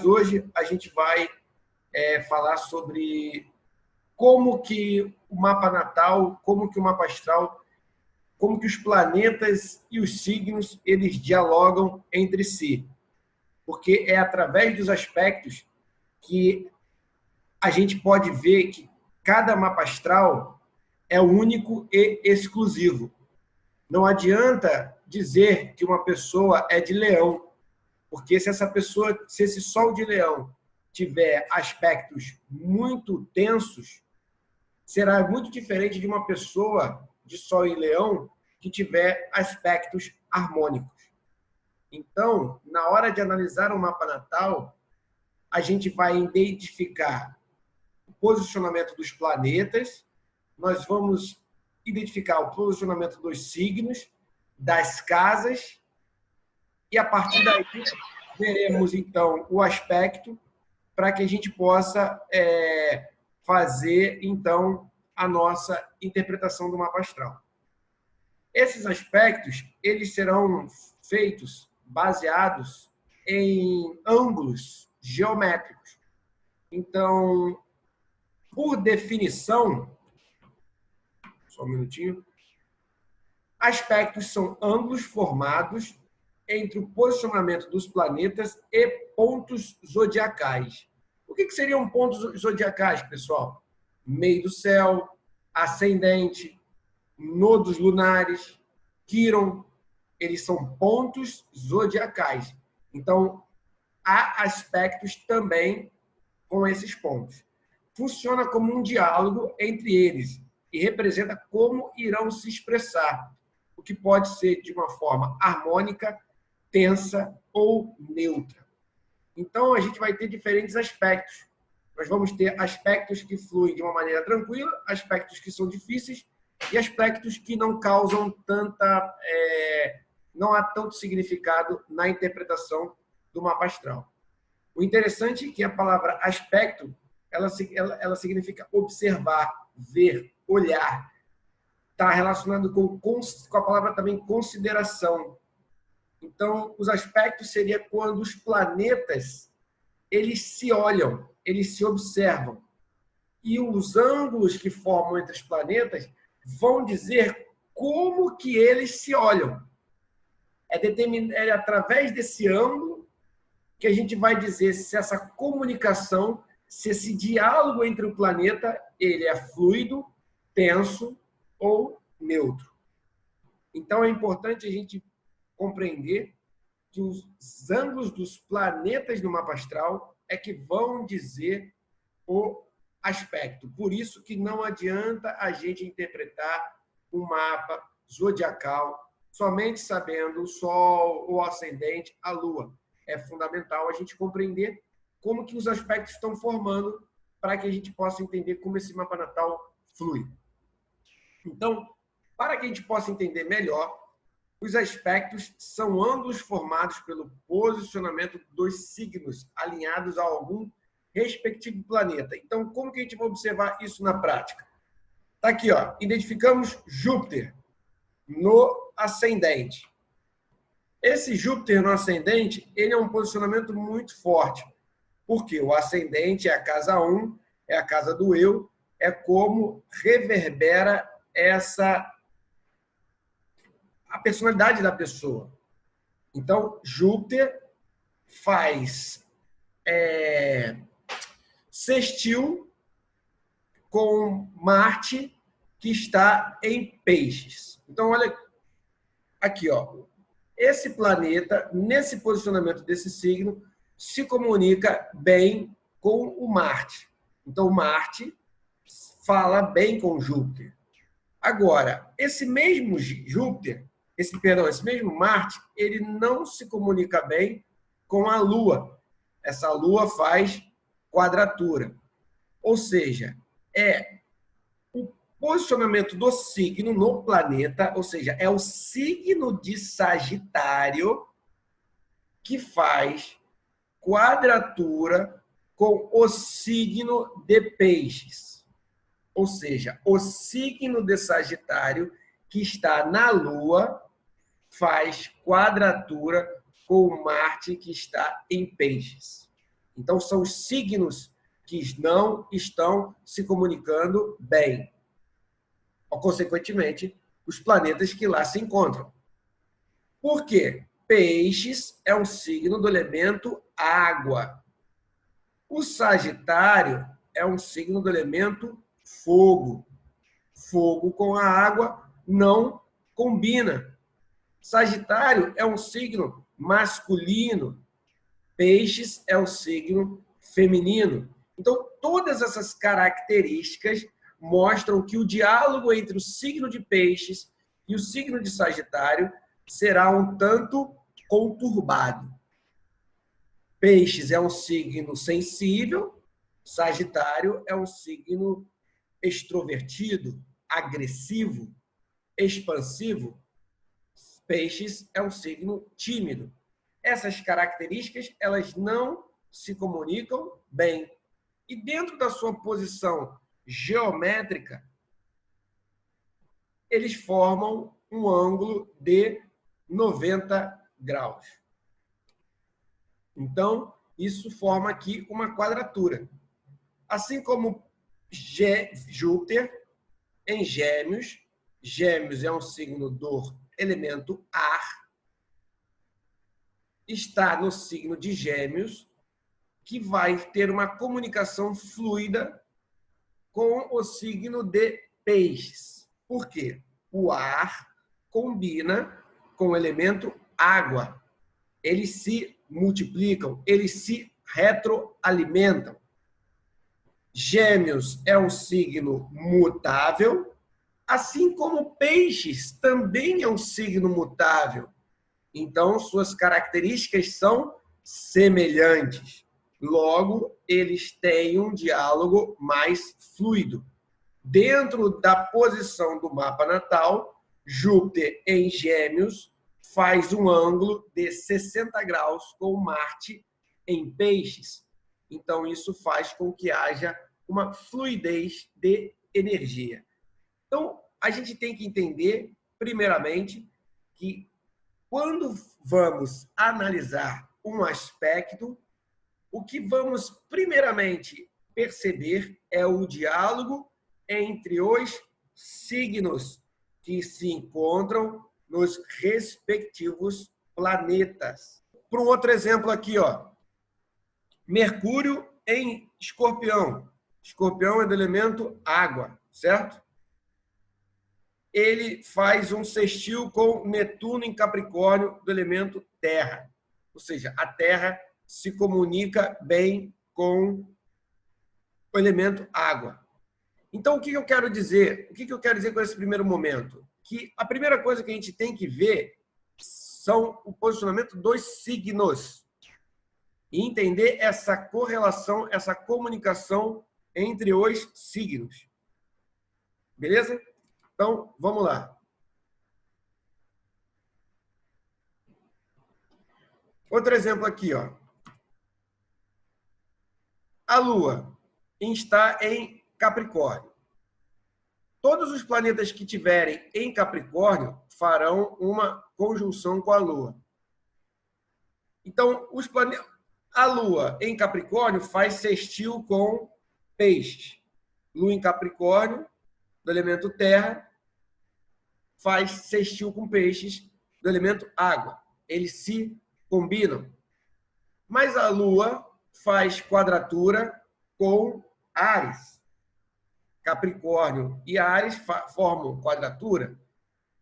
hoje a gente vai falar sobre como que o mapa natal, como que o mapa astral, como que os planetas e os signos eles dialogam entre si. Porque é através dos aspectos que a gente pode ver que cada mapa astral é único e exclusivo. Não adianta dizer que uma pessoa é de Leão, porque se esse Sol de Leão tiver aspectos muito tensos, será muito diferente de uma pessoa de Sol em Leão que tiver aspectos harmônicos. Então, na hora de analisar o mapa natal, a gente vai identificar o posicionamento dos planetas, nós vamos identificar o posicionamento dos signos, das casas, e a partir daí veremos, então, o aspecto para que a gente possa fazer, então, a nossa interpretação do mapa astral. Esses aspectos, eles serão feitos baseados em ângulos geométricos. Então, por definição, só um minutinho, aspectos são ângulos formados entre o posicionamento dos planetas e pontos zodiacais. O que seriam pontos zodiacais, pessoal? Meio do céu, ascendente, nodos lunares, Quirón, eles são pontos zodiacais. Então, há aspectos também com esses pontos. Funciona como um diálogo entre eles e representa como irão se expressar, o que pode ser de uma forma harmônica, tensa ou neutra. Então, a gente vai ter diferentes aspectos. Nós vamos ter aspectos que fluem de uma maneira tranquila, aspectos que são difíceis e aspectos que não causam não há tanto significado na interpretação do mapa astral. O interessante é que a palavra aspecto, ela significa observar, ver, olhar. Está relacionado com a palavra também consideração. Então, os aspectos seria quando os planetas eles se olham, eles se observam. E os ângulos que formam entre os planetas vão dizer como que eles se olham. É através desse ângulo que a gente vai dizer se essa comunicação, se esse diálogo entre o planeta ele é fluido, tenso ou neutro. Então, é importante a gente compreender que os ângulos dos planetas no mapa astral é que vão dizer o aspecto. Por isso que não adianta a gente interpretar o mapa zodiacal somente sabendo o Sol, o ascendente, a Lua. É fundamental a gente compreender como que os aspectos estão formando para que a gente possa entender como esse mapa natal flui. Então, para que a gente possa entender melhor, os aspectos são ângulos formados pelo posicionamento dos signos alinhados a algum respectivo planeta. Então, como que a gente vai observar isso na prática? Está aqui, ó, identificamos Júpiter no ascendente. Esse Júpiter no ascendente, ele é um posicionamento muito forte, porque o ascendente é a casa 1, é a casa do eu, é como reverbera a personalidade da pessoa. Então, Júpiter faz sextil com Marte, que está em Peixes. Então, olha aqui, ó. Esse planeta, nesse posicionamento desse signo, se comunica bem com o Marte. Então, Marte fala bem com Júpiter. Agora, esse mesmo Júpiter, esse mesmo Marte, ele não se comunica bem com a Lua. Essa Lua faz quadratura. Ou seja, é o posicionamento do signo no planeta, ou seja, é o signo de Sagitário que faz quadratura com o signo de Peixes. Ou seja, o signo de Sagitário que está na Lua faz quadratura com o Marte que está em Peixes. Então, são os signos que não estão se comunicando bem. Ou, consequentemente, os planetas que lá se encontram. Por quê? Peixes é um signo do elemento água. O Sagitário é um signo do elemento fogo. Fogo com a água não combina. Sagitário é um signo masculino. Peixes é um signo feminino. Então, todas essas características mostram que o diálogo entre o signo de Peixes e o signo de Sagitário será um tanto conturbado. Peixes é um signo sensível, Sagitário é um signo extrovertido, agressivo, expansivo. Peixes é um signo tímido. Essas características, elas não se comunicam bem. E dentro da sua posição geométrica, eles formam um ângulo de 90 graus. Então, isso forma aqui uma quadratura. Assim como Júpiter em Gêmeos, Gêmeos é um signo do elemento ar, está no signo de Gêmeos, que vai ter uma comunicação fluida com o signo de Peixes. Por quê? O ar combina com o elemento água. Eles se multiplicam, eles se retroalimentam. Gêmeos é um signo mutável, assim como Peixes também é um signo mutável. Então, suas características são semelhantes. Logo, eles têm um diálogo mais fluido. Dentro da posição do mapa natal, Júpiter em Gêmeos faz um ângulo de 60 graus com Marte em Peixes. Então, isso faz com que haja uma fluidez de energia. Então, a gente tem que entender, primeiramente, que quando vamos analisar um aspecto, o que vamos primeiramente perceber é o diálogo entre os signos que se encontram nos respectivos planetas. Para um outro exemplo aqui, ó, Mercúrio em Escorpião. Escorpião é do elemento água, certo? Ele faz um sextil com Netuno em Capricórnio do elemento terra. Ou seja, a terra se comunica bem com o elemento água. Então, o que eu quero dizer? O que eu quero dizer com esse primeiro momento? Que a primeira coisa que a gente tem que ver são o posicionamento dos signos e entender essa correlação, essa comunicação entre os signos. Beleza? Então, vamos lá. Outro exemplo aqui, ó. A Lua está em Capricórnio. Todos os planetas que tiverem em Capricórnio farão uma conjunção com a Lua. Então, a Lua em Capricórnio faz sextil com Peixes. Lua em Capricórnio, do elemento terra, faz sextil com Peixes, do elemento água. Eles se combinam. Mas a Lua faz quadratura com Áries. Capricórnio e Áries formam quadratura.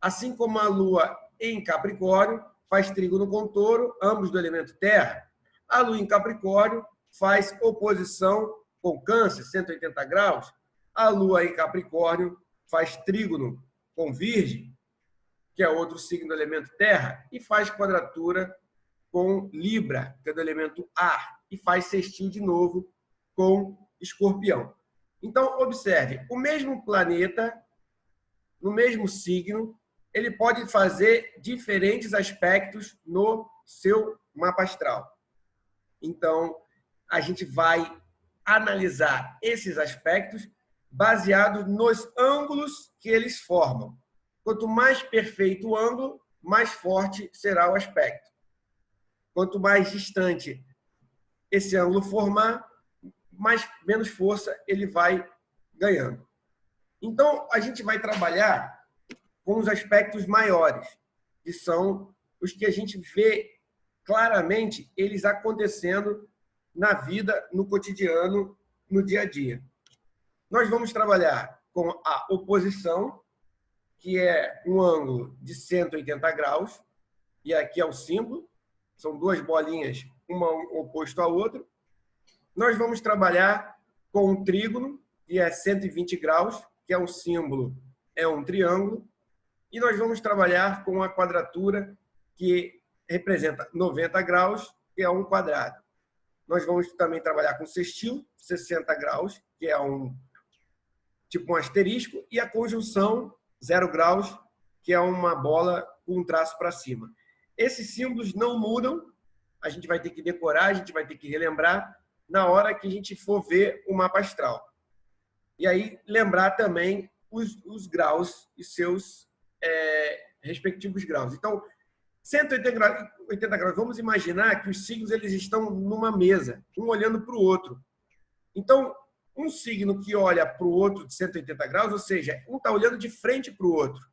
Assim como a Lua em Capricórnio faz trígono com Touro, ambos do elemento terra. A Lua em Capricórnio faz oposição com Câncer, 180 graus. A Lua em Capricórnio faz trígono com Virgem, que é outro signo do elemento terra, e faz quadratura com Libra, que é do elemento ar, e faz sextil de novo com Escorpião. Então, observe, o mesmo planeta, no mesmo signo, ele pode fazer diferentes aspectos no seu mapa astral. Então, a gente vai analisar esses aspectos baseados nos ângulos que eles formam. Quanto mais perfeito o ângulo, mais forte será o aspecto. Quanto mais distante esse ângulo formar, menos força ele vai ganhando. Então, a gente vai trabalhar com os aspectos maiores, que são os que a gente vê claramente eles acontecendo na vida, no cotidiano, no dia a dia. Nós vamos trabalhar com a oposição, que é um ângulo de 180 graus, e aqui é o símbolo, são duas bolinhas, uma oposto à outra. Nós vamos trabalhar com um trígono, que é 120 graus, que é um símbolo, é um triângulo. E nós vamos trabalhar com a quadratura, que representa 90 graus, que é um quadrado. Nós vamos também trabalhar com sextil, 60 graus, que é tipo um asterisco, e a conjunção, 0 graus, que é uma bola com um traço para cima. Esses símbolos não mudam, a gente vai ter que decorar, a gente vai ter que relembrar na hora que a gente for ver o mapa astral. E aí, lembrar também os graus e seus respectivos graus. Então, 180 graus, vamos imaginar que os signos eles estão numa mesa, um olhando para o outro. Então, um signo que olha para o outro de 180 graus, ou seja, um está olhando de frente para o outro.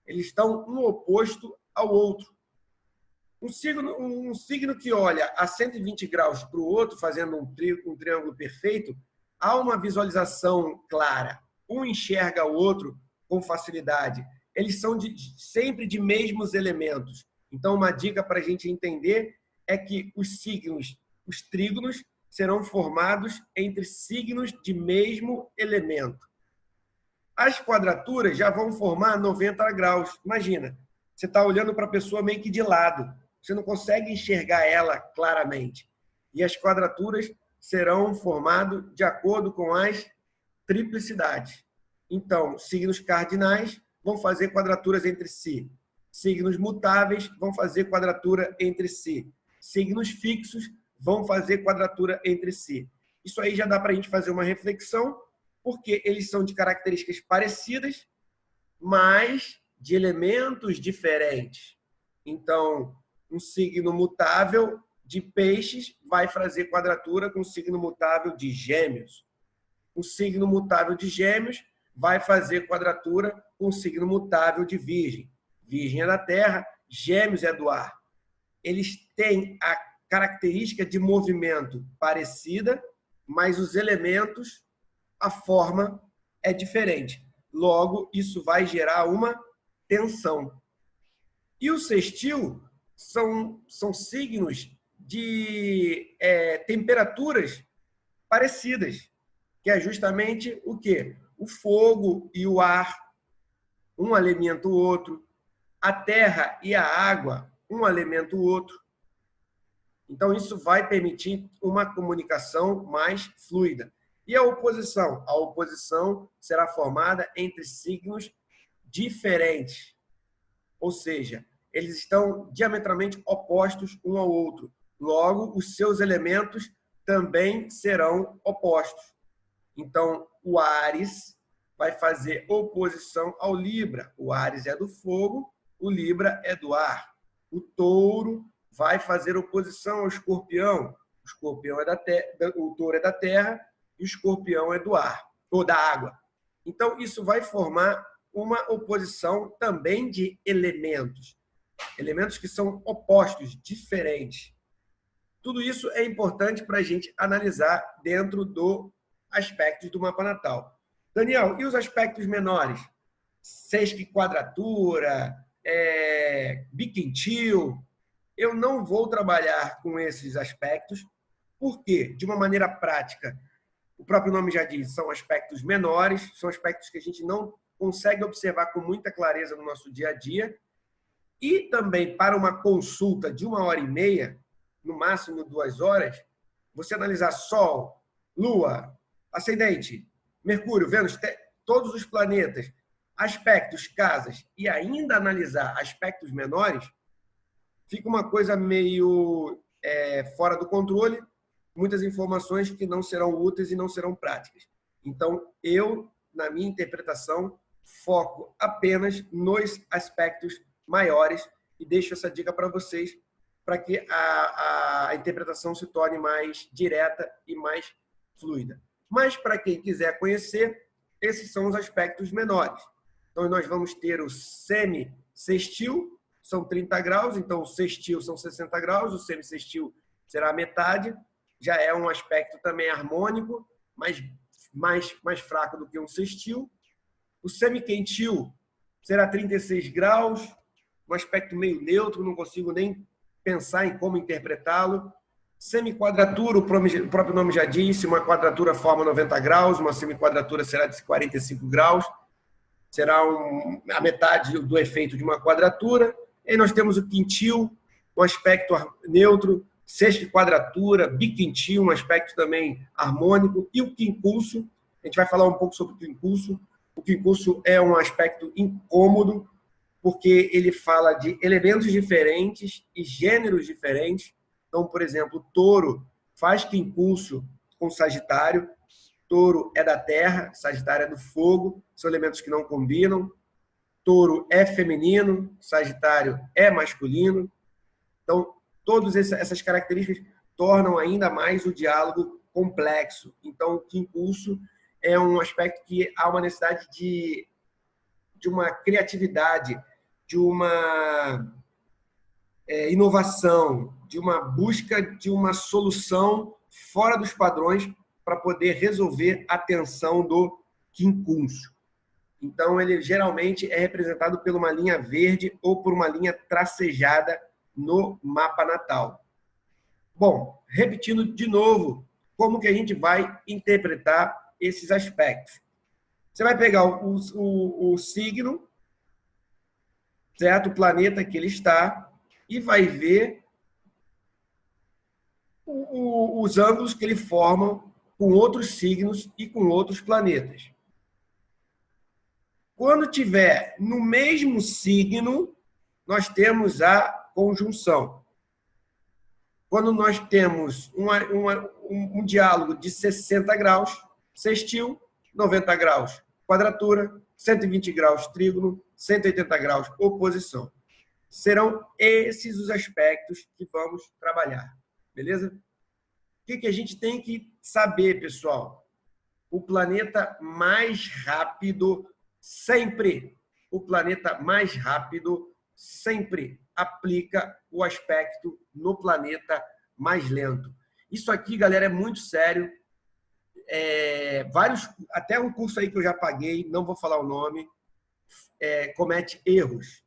Eles estão um oposto ao outro. Um signo que olha a 120 graus para o outro, fazendo um triângulo perfeito, há uma visualização clara. Um enxerga o outro com facilidade. Eles são sempre de mesmos elementos. Então, uma dica para a gente entender é que os signos, os trígonos, serão formados entre signos de mesmo elemento. As quadraturas já vão formar 90 graus. Imagina, você está olhando para a pessoa meio que de lado. Você não consegue enxergar ela claramente. E as quadraturas serão formadas de acordo com as triplicidades. Então, signos cardinais vão fazer quadraturas entre si. Signos mutáveis vão fazer quadratura entre si. Signos fixos vão fazer quadratura entre si. Isso aí já dá para a gente fazer uma reflexão, porque eles são de características parecidas, mas de elementos diferentes. Então, um signo mutável de peixes vai fazer quadratura com o signo mutável de gêmeos. O signo mutável de gêmeos vai fazer quadratura com o signo mutável de virgem. Virgem é da terra, gêmeos é do ar. Eles têm a característica de movimento parecida, mas os elementos, a forma é diferente. Logo, isso vai gerar uma tensão. E o sextil são signos de temperaturas parecidas, que é justamente o quê? O fogo e o ar, um alimenta o outro. A terra e a água, um alimenta o outro. Então, isso vai permitir uma comunicação mais fluida. E a oposição? A oposição será formada entre signos diferentes. Ou seja, eles estão diametralmente opostos um ao outro. Logo, os seus elementos também serão opostos. Então, o Áries vai fazer oposição ao Libra. O Áries é do fogo, o Libra é do ar. O Touro vai fazer oposição ao Escorpião. O Escorpião é da terra, o Touro é da terra e o Escorpião é do ar, ou da água. Então, isso vai formar uma oposição também de elementos. Elementos que são opostos, diferentes. Tudo isso é importante para a gente analisar dentro do aspectos do mapa natal. Daniel, e os aspectos menores? Sesquiquadratura, biquintil. Eu não vou trabalhar com esses aspectos, porque, de uma maneira prática, o próprio nome já diz, são aspectos menores, são aspectos que a gente não consegue observar com muita clareza no nosso dia a dia. E também, para uma consulta de 1h30, no máximo 2 horas, você analisar Sol, Lua, Ascendente, Mercúrio, Vênus, todos os planetas, aspectos, casas, e ainda analisar aspectos menores, fica uma coisa meio fora do controle, muitas informações que não serão úteis e não serão práticas. Então, eu, na minha interpretação, foco apenas nos aspectos maiores e deixo essa dica para vocês, para que a a interpretação se torne mais direta e mais fluida. Mas, para quem quiser conhecer, esses são os aspectos menores. Então, nós vamos ter o semi-sextil, são 30 graus, então o sextil são 60 graus, o semi-sextil será a metade, já é um aspecto também harmônico, mas mais fraco do que um sextil. O semi-quentil será 36 graus, um aspecto meio neutro, não consigo nem pensar em como interpretá-lo. Semi-quadratura, o próprio nome já disse, uma quadratura forma 90 graus, uma semi-quadratura será de 45 graus, será a metade do efeito de uma quadratura. E nós temos o quintil, um aspecto neutro, sexta-quadratura, biquintil, um aspecto também harmônico, e o quincunço, a gente vai falar um pouco sobre o quincunço. O quincunço é um aspecto incômodo, porque ele fala de elementos diferentes e gêneros diferentes. Então, por exemplo, o touro faz quincunço com Sagitário, touro é da terra, Sagitário é do fogo, são elementos que não combinam. Touro é feminino, Sagitário é masculino. Então, todas essas características tornam ainda mais o diálogo complexo. Então, o quincunço é um aspecto que há uma necessidade de uma criatividade, de uma inovação, de uma busca de uma solução fora dos padrões para poder resolver a tensão do quincunço. Então, ele geralmente é representado por uma linha verde ou por uma linha tracejada no mapa natal. Bom, repetindo de novo, como que a gente vai interpretar esses aspectos? Você vai pegar o signo, certo? O planeta que ele está, e vai ver os ângulos que ele forma com outros signos e com outros planetas. Quando tiver no mesmo signo, nós temos a conjunção. Quando nós temos um diálogo de 60 graus, sextil, 90 graus, quadratura, 120 graus, trígono, 180 graus, oposição. Serão esses os aspectos que vamos trabalhar. Beleza? O que a gente tem que saber, pessoal? O planeta mais rápido sempre, o planeta mais rápido sempre aplica o aspecto no planeta mais lento. Isso aqui, galera, é muito sério. Até um curso aí que eu já paguei, não vou falar o nome, comete erros.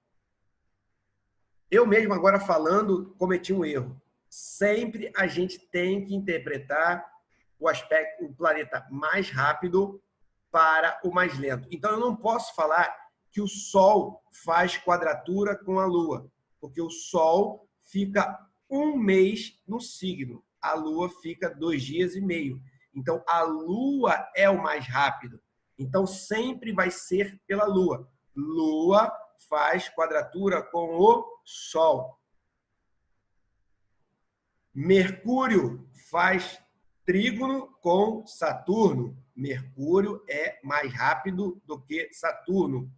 Eu mesmo, agora falando, cometi um erro. Sempre a gente tem que interpretar o planeta mais rápido para o mais lento. Então, eu não posso falar que o Sol faz quadratura com a Lua, porque o Sol fica um mês no signo, a Lua fica 2 dias e meio. Então, a Lua é o mais rápido. Então, sempre vai ser pela Lua. Lua faz quadratura com o Sol. Mercúrio faz trígono com Saturno. Mercúrio é mais rápido do que Saturno.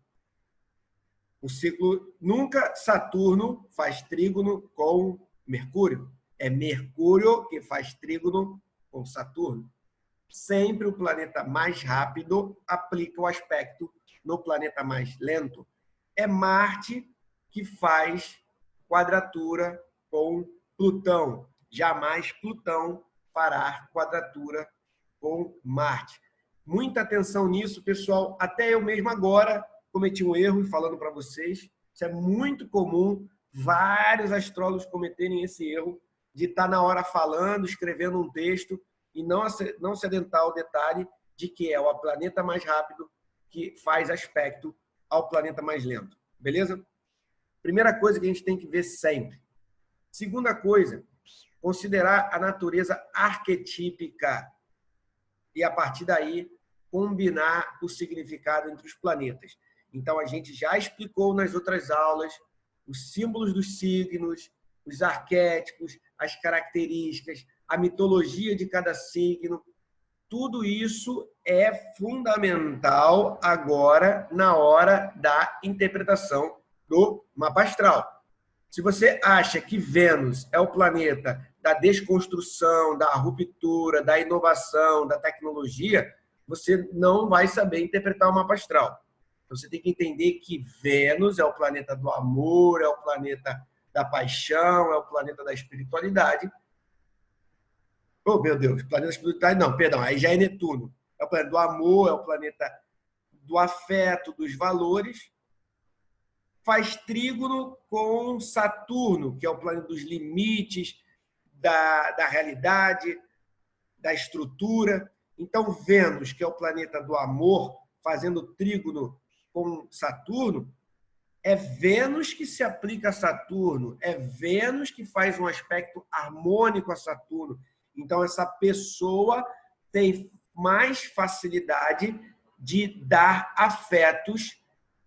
O ciclo nunca Saturno faz trígono com Mercúrio. É Mercúrio que faz trígono com Saturno. Sempre o planeta mais rápido aplica o aspecto no planeta mais lento. É Marte que faz quadratura com Plutão. Jamais Plutão fará quadratura com Marte. Muita atenção nisso, pessoal. Até eu mesmo agora cometi um erro falando para vocês. Isso é muito comum, vários astrólogos cometerem esse erro de estar na hora falando, escrevendo um texto e não se atentar ao detalhe de que é o planeta mais rápido que faz aspecto ao planeta mais lento. Beleza? Primeira coisa que a gente tem que ver sempre. Segunda coisa, considerar a natureza arquetípica e, a partir daí, combinar o significado entre os planetas. Então, a gente já explicou nas outras aulas os símbolos dos signos, os arquétipos, as características, a mitologia de cada signo. Tudo isso é fundamental agora na hora da interpretação do mapa astral. Se você acha que Vênus é o planeta da desconstrução, da ruptura, da inovação, da tecnologia, você não vai saber interpretar o mapa astral. Então, você tem que entender que Vênus é o planeta do amor, é o planeta da paixão, é o planeta da espiritualidade. Oh, meu Deus, planeta da espiritualidade não, perdão, aí já é Netuno. É o planeta do amor, é o planeta do afeto, dos valores. Faz trígono com Saturno, que é o planeta dos limites, da realidade, da estrutura. Então, Vênus, que é o planeta do amor, fazendo trígono com Saturno, é Vênus que se aplica a Saturno, é Vênus que faz um aspecto harmônico a Saturno. Então, essa pessoa tem mais facilidade de dar afetos,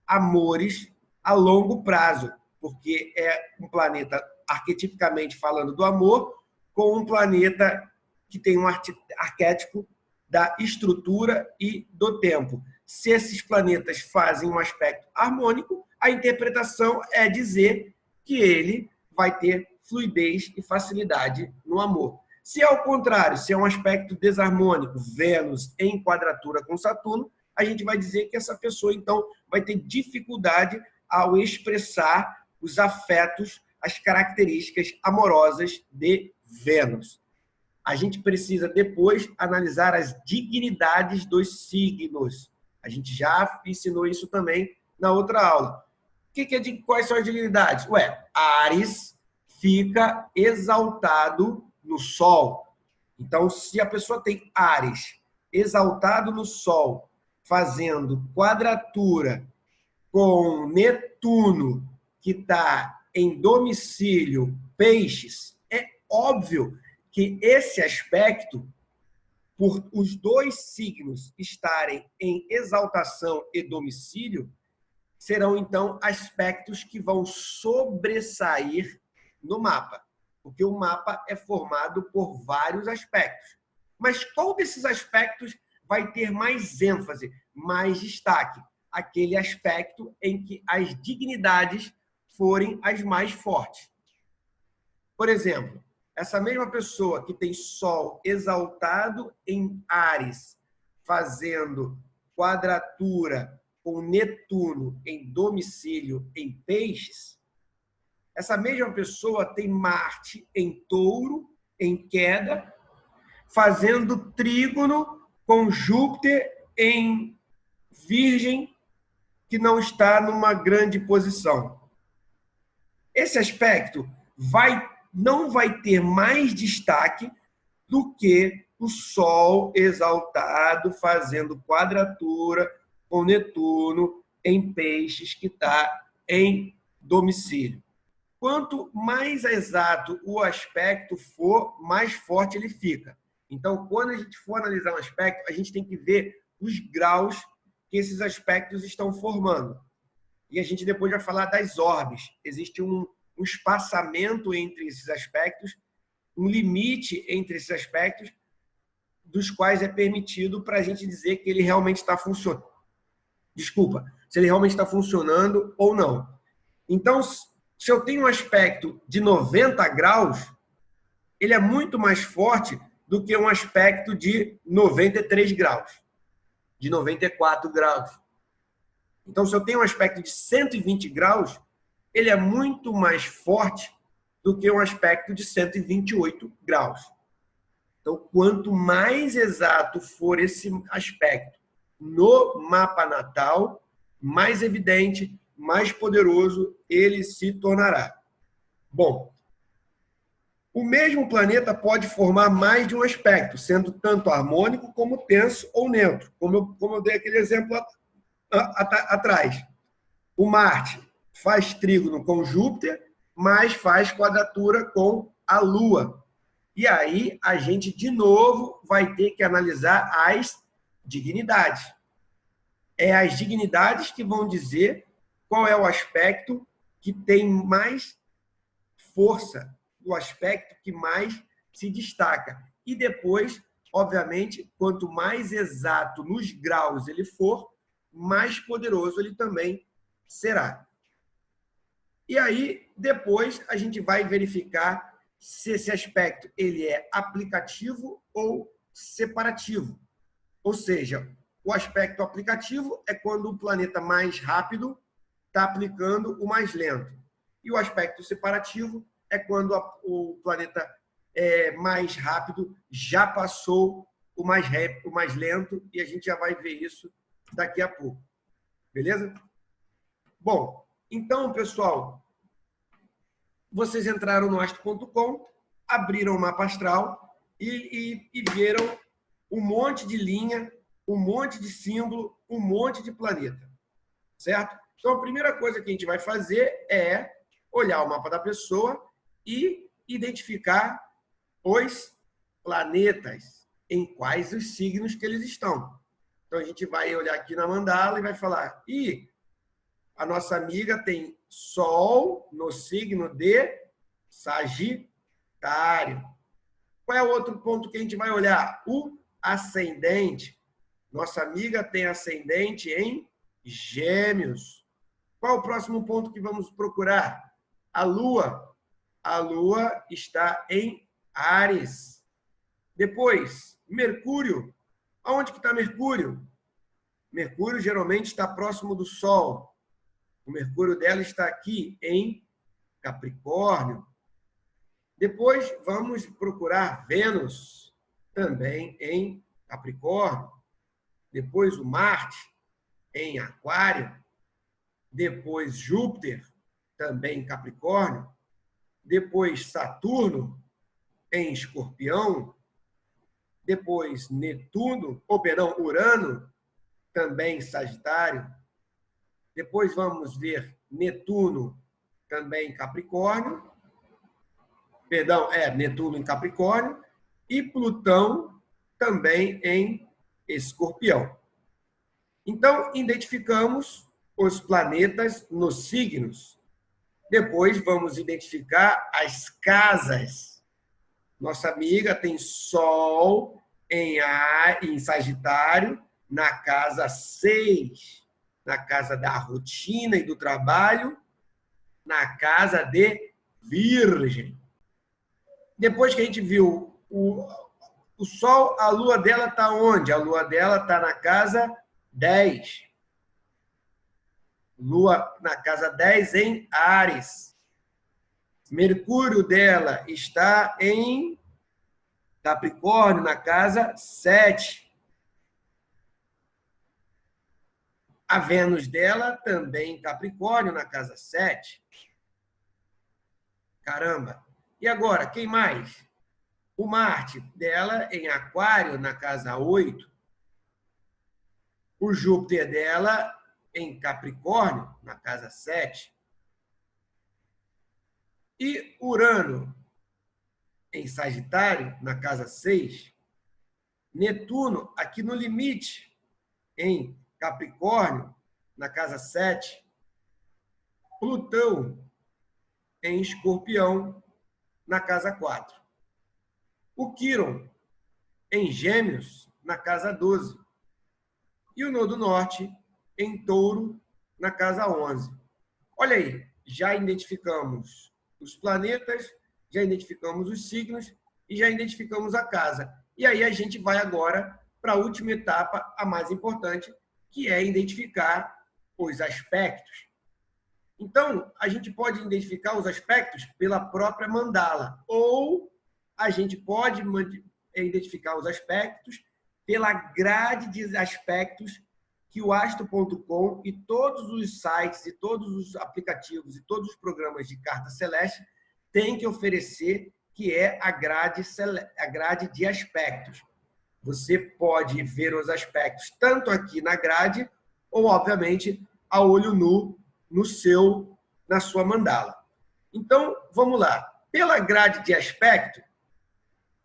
amores a longo prazo, porque é um planeta, arquetipicamente falando, do amor, com um planeta que tem um arquétipo da estrutura e do tempo. Se esses planetas fazem um aspecto harmônico, a interpretação é dizer que ele vai ter fluidez e facilidade no amor. Se ao contrário, se é um aspecto desarmônico, Vênus em quadratura com Saturno, a gente vai dizer que essa pessoa, então, vai ter dificuldade ao expressar os afetos, as características amorosas de Vênus. A gente precisa depois analisar as dignidades dos signos. A gente já ensinou isso também na outra aula. Quais são as dignidades? Áries fica exaltado no Sol. Então, se a pessoa tem Áries exaltado no Sol, fazendo quadratura com Netuno, que está em domicílio Peixes, é óbvio que esse aspecto, por os dois signos estarem em exaltação e domicílio, serão, então, aspectos que vão sobressair no mapa, porque o mapa é formado por vários aspectos. Mas qual desses aspectos vai ter mais ênfase, mais destaque? Aquele aspecto em que as dignidades forem as mais fortes. Por exemplo, essa mesma pessoa que tem Sol exaltado em Áries, fazendo quadratura com Netuno em domicílio em Peixes, essa mesma pessoa tem Marte em Touro, em queda, fazendo trígono com Júpiter em Virgem, que não está numa grande posição. Esse aspecto não vai ter mais destaque do que o Sol exaltado fazendo quadratura com Netuno em Peixes, que está em domicílio. Quanto mais exato o aspecto for, mais forte ele fica. Então, quando a gente for analisar um aspecto, a gente tem que ver os graus que esses aspectos estão formando. E a gente depois vai falar das orbes. Existe um espaçamento entre esses aspectos, um limite entre esses aspectos, dos quais é permitido para a gente dizer que ele realmente está funcionando. Desculpa, se ele realmente está funcionando ou não. Então, se eu tenho um aspecto de 90 graus, ele é muito mais forte do que um aspecto de 93 graus, de 94 graus. Então, se eu tenho um aspecto de 120 graus, ele é muito mais forte do que um aspecto de 128 graus. Então, quanto mais exato for esse aspecto no mapa natal, mais evidente, mais poderoso ele se tornará. Bom, o mesmo planeta pode formar mais de um aspecto, sendo tanto harmônico como tenso ou neutro, como eu dei aquele exemplo atrás. O Marte faz trígono com Júpiter, mas faz quadratura com a Lua. E aí a gente, de novo, vai ter que analisar as dignidades. É as dignidades que vão dizer qual é o aspecto que tem mais força, o aspecto que mais se destaca. E depois, obviamente, quanto mais exato nos graus ele for, mais poderoso ele também será. E aí, Depois, a gente vai verificar se esse aspecto ele é aplicativo ou separativo. Ou seja, o aspecto aplicativo é quando o planeta mais rápido está aplicando o mais lento. E o aspecto separativo é quando o planeta mais rápido já passou o mais lento, e a gente já vai ver isso daqui a pouco. Beleza? Bom, então, pessoal, vocês entraram no astro.com, abriram o mapa astral e viram um monte de linha, um monte de símbolo, um monte de planeta. Certo? Então, a primeira coisa que a gente vai fazer é olhar o mapa da pessoa e identificar os planetas, em quais os signos que eles estão. Então, a gente vai olhar aqui na mandala e vai falar: a nossa amiga tem Sol no signo de Sagitário. Qual é o outro ponto que a gente vai olhar? O ascendente. Nossa amiga tem ascendente em Gêmeos. Qual é o próximo ponto que vamos procurar? A Lua. A Lua está em Áries. Depois, Mercúrio. Aonde que está Mercúrio? Mercúrio geralmente está próximo do Sol. O Mercúrio dela está aqui em Capricórnio. Depois, vamos procurar Vênus, também em Capricórnio. Depois, o Marte, em Aquário. Depois, Júpiter, também em Capricórnio. Depois, Saturno, em Escorpião. Depois, Urano, também em Sagitário. Depois, vamos ver Netuno, também em Capricórnio. Netuno em Capricórnio. E Plutão, também em Escorpião. Então, identificamos os planetas nos signos. Depois, vamos identificar as casas. Nossa amiga tem Sol em Sagitário, na casa 6, na casa da rotina e do trabalho, na casa de Virgem. Depois que a gente viu o Sol, a Lua dela está onde? A Lua dela está na casa 10. Lua na casa 10 em Áries. Mercúrio dela está em Capricórnio, na casa 7. A Vênus dela também em Capricórnio, na casa 7. Caramba! E agora, quem mais? O Marte dela em Aquário, na casa 8. O Júpiter dela em Capricórnio, na casa 7. E Urano em Sagitário, na casa 6. Netuno, aqui no limite, em Capricórnio, na casa 7. Plutão em Escorpião, na casa 4. O Quíron em Gêmeos, na casa 12. E o Nodo Norte em Touro, na casa 11. Olha aí, já identificamos os planetas, já identificamos os signos e já identificamos a casa. E aí a gente vai agora para a última etapa, a mais importante, que é identificar os aspectos. Então, a gente pode identificar os aspectos pela própria mandala, ou a gente pode identificar os aspectos pela grade de aspectos que o astro.com e todos os sites e todos os aplicativos e todos os programas de carta celeste têm que oferecer, que é a grade de aspectos. Você pode ver os aspectos tanto aqui na grade ou, obviamente, a olho nu na sua mandala. Então, vamos lá. Pela grade de aspecto,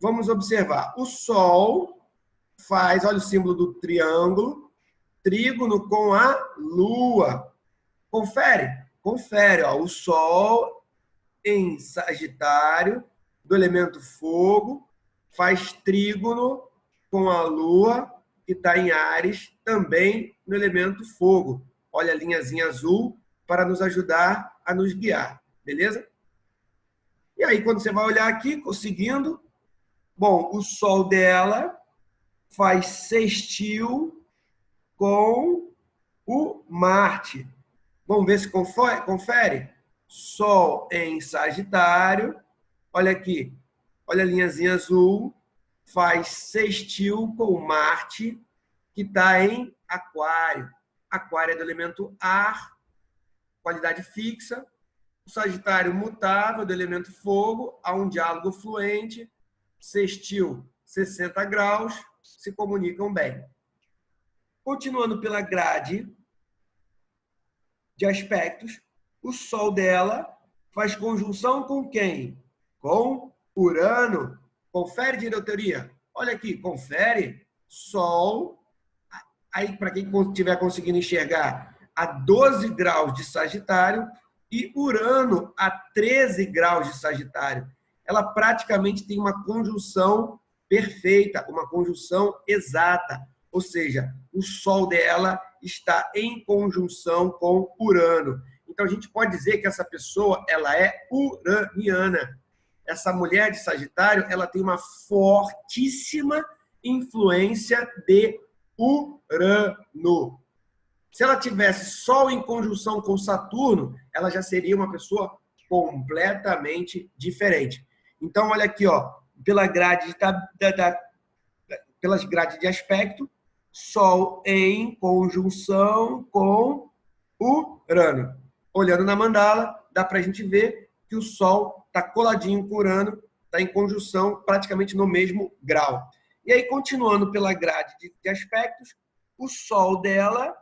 vamos observar. O Sol faz, olha o símbolo do triângulo, trígono com a Lua. Confere? Confere. Ó, o Sol em Sagitário, do elemento fogo, faz trígono com a Lua, que está em Áries, também no elemento fogo. Olha a linhazinha azul para nos ajudar a nos guiar. beleza? E aí, quando você vai olhar aqui, seguindo, bom, o Sol dela faz sextil com o Marte. Vamos ver se confere? Sol em Sagitário. Olha aqui. Olha a linhazinha azul. Faz sextil com Marte, que está em Aquário. Aquário é do elemento ar, qualidade fixa. O Sagitário mutável, do elemento fogo. Há um diálogo fluente. Sextil, 60 graus. Se comunicam bem. Continuando pela grade de aspectos, o Sol dela faz conjunção com quem? Com Urano. Confere, diretoria. Olha aqui, confere. Sol, aí para quem estiver conseguindo enxergar, a 12 graus de Sagitário e Urano a 13 graus de Sagitário. Ela praticamente tem uma conjunção perfeita, uma conjunção exata. Ou seja, o Sol dela está em conjunção com Urano. Então, a gente pode dizer que essa pessoa ela é uraniana. Essa mulher de Sagitário ela tem uma fortíssima influência de Urano. Se ela tivesse Sol em conjunção com Saturno, ela já seria uma pessoa completamente diferente. Então, olha aqui, ó, pelas grades de aspecto, Sol em conjunção com Urano. Olhando na mandala, dá para a gente ver que o Sol está coladinho com Urano, está em conjunção praticamente no mesmo grau. E aí, continuando pela grade de aspectos, o Sol dela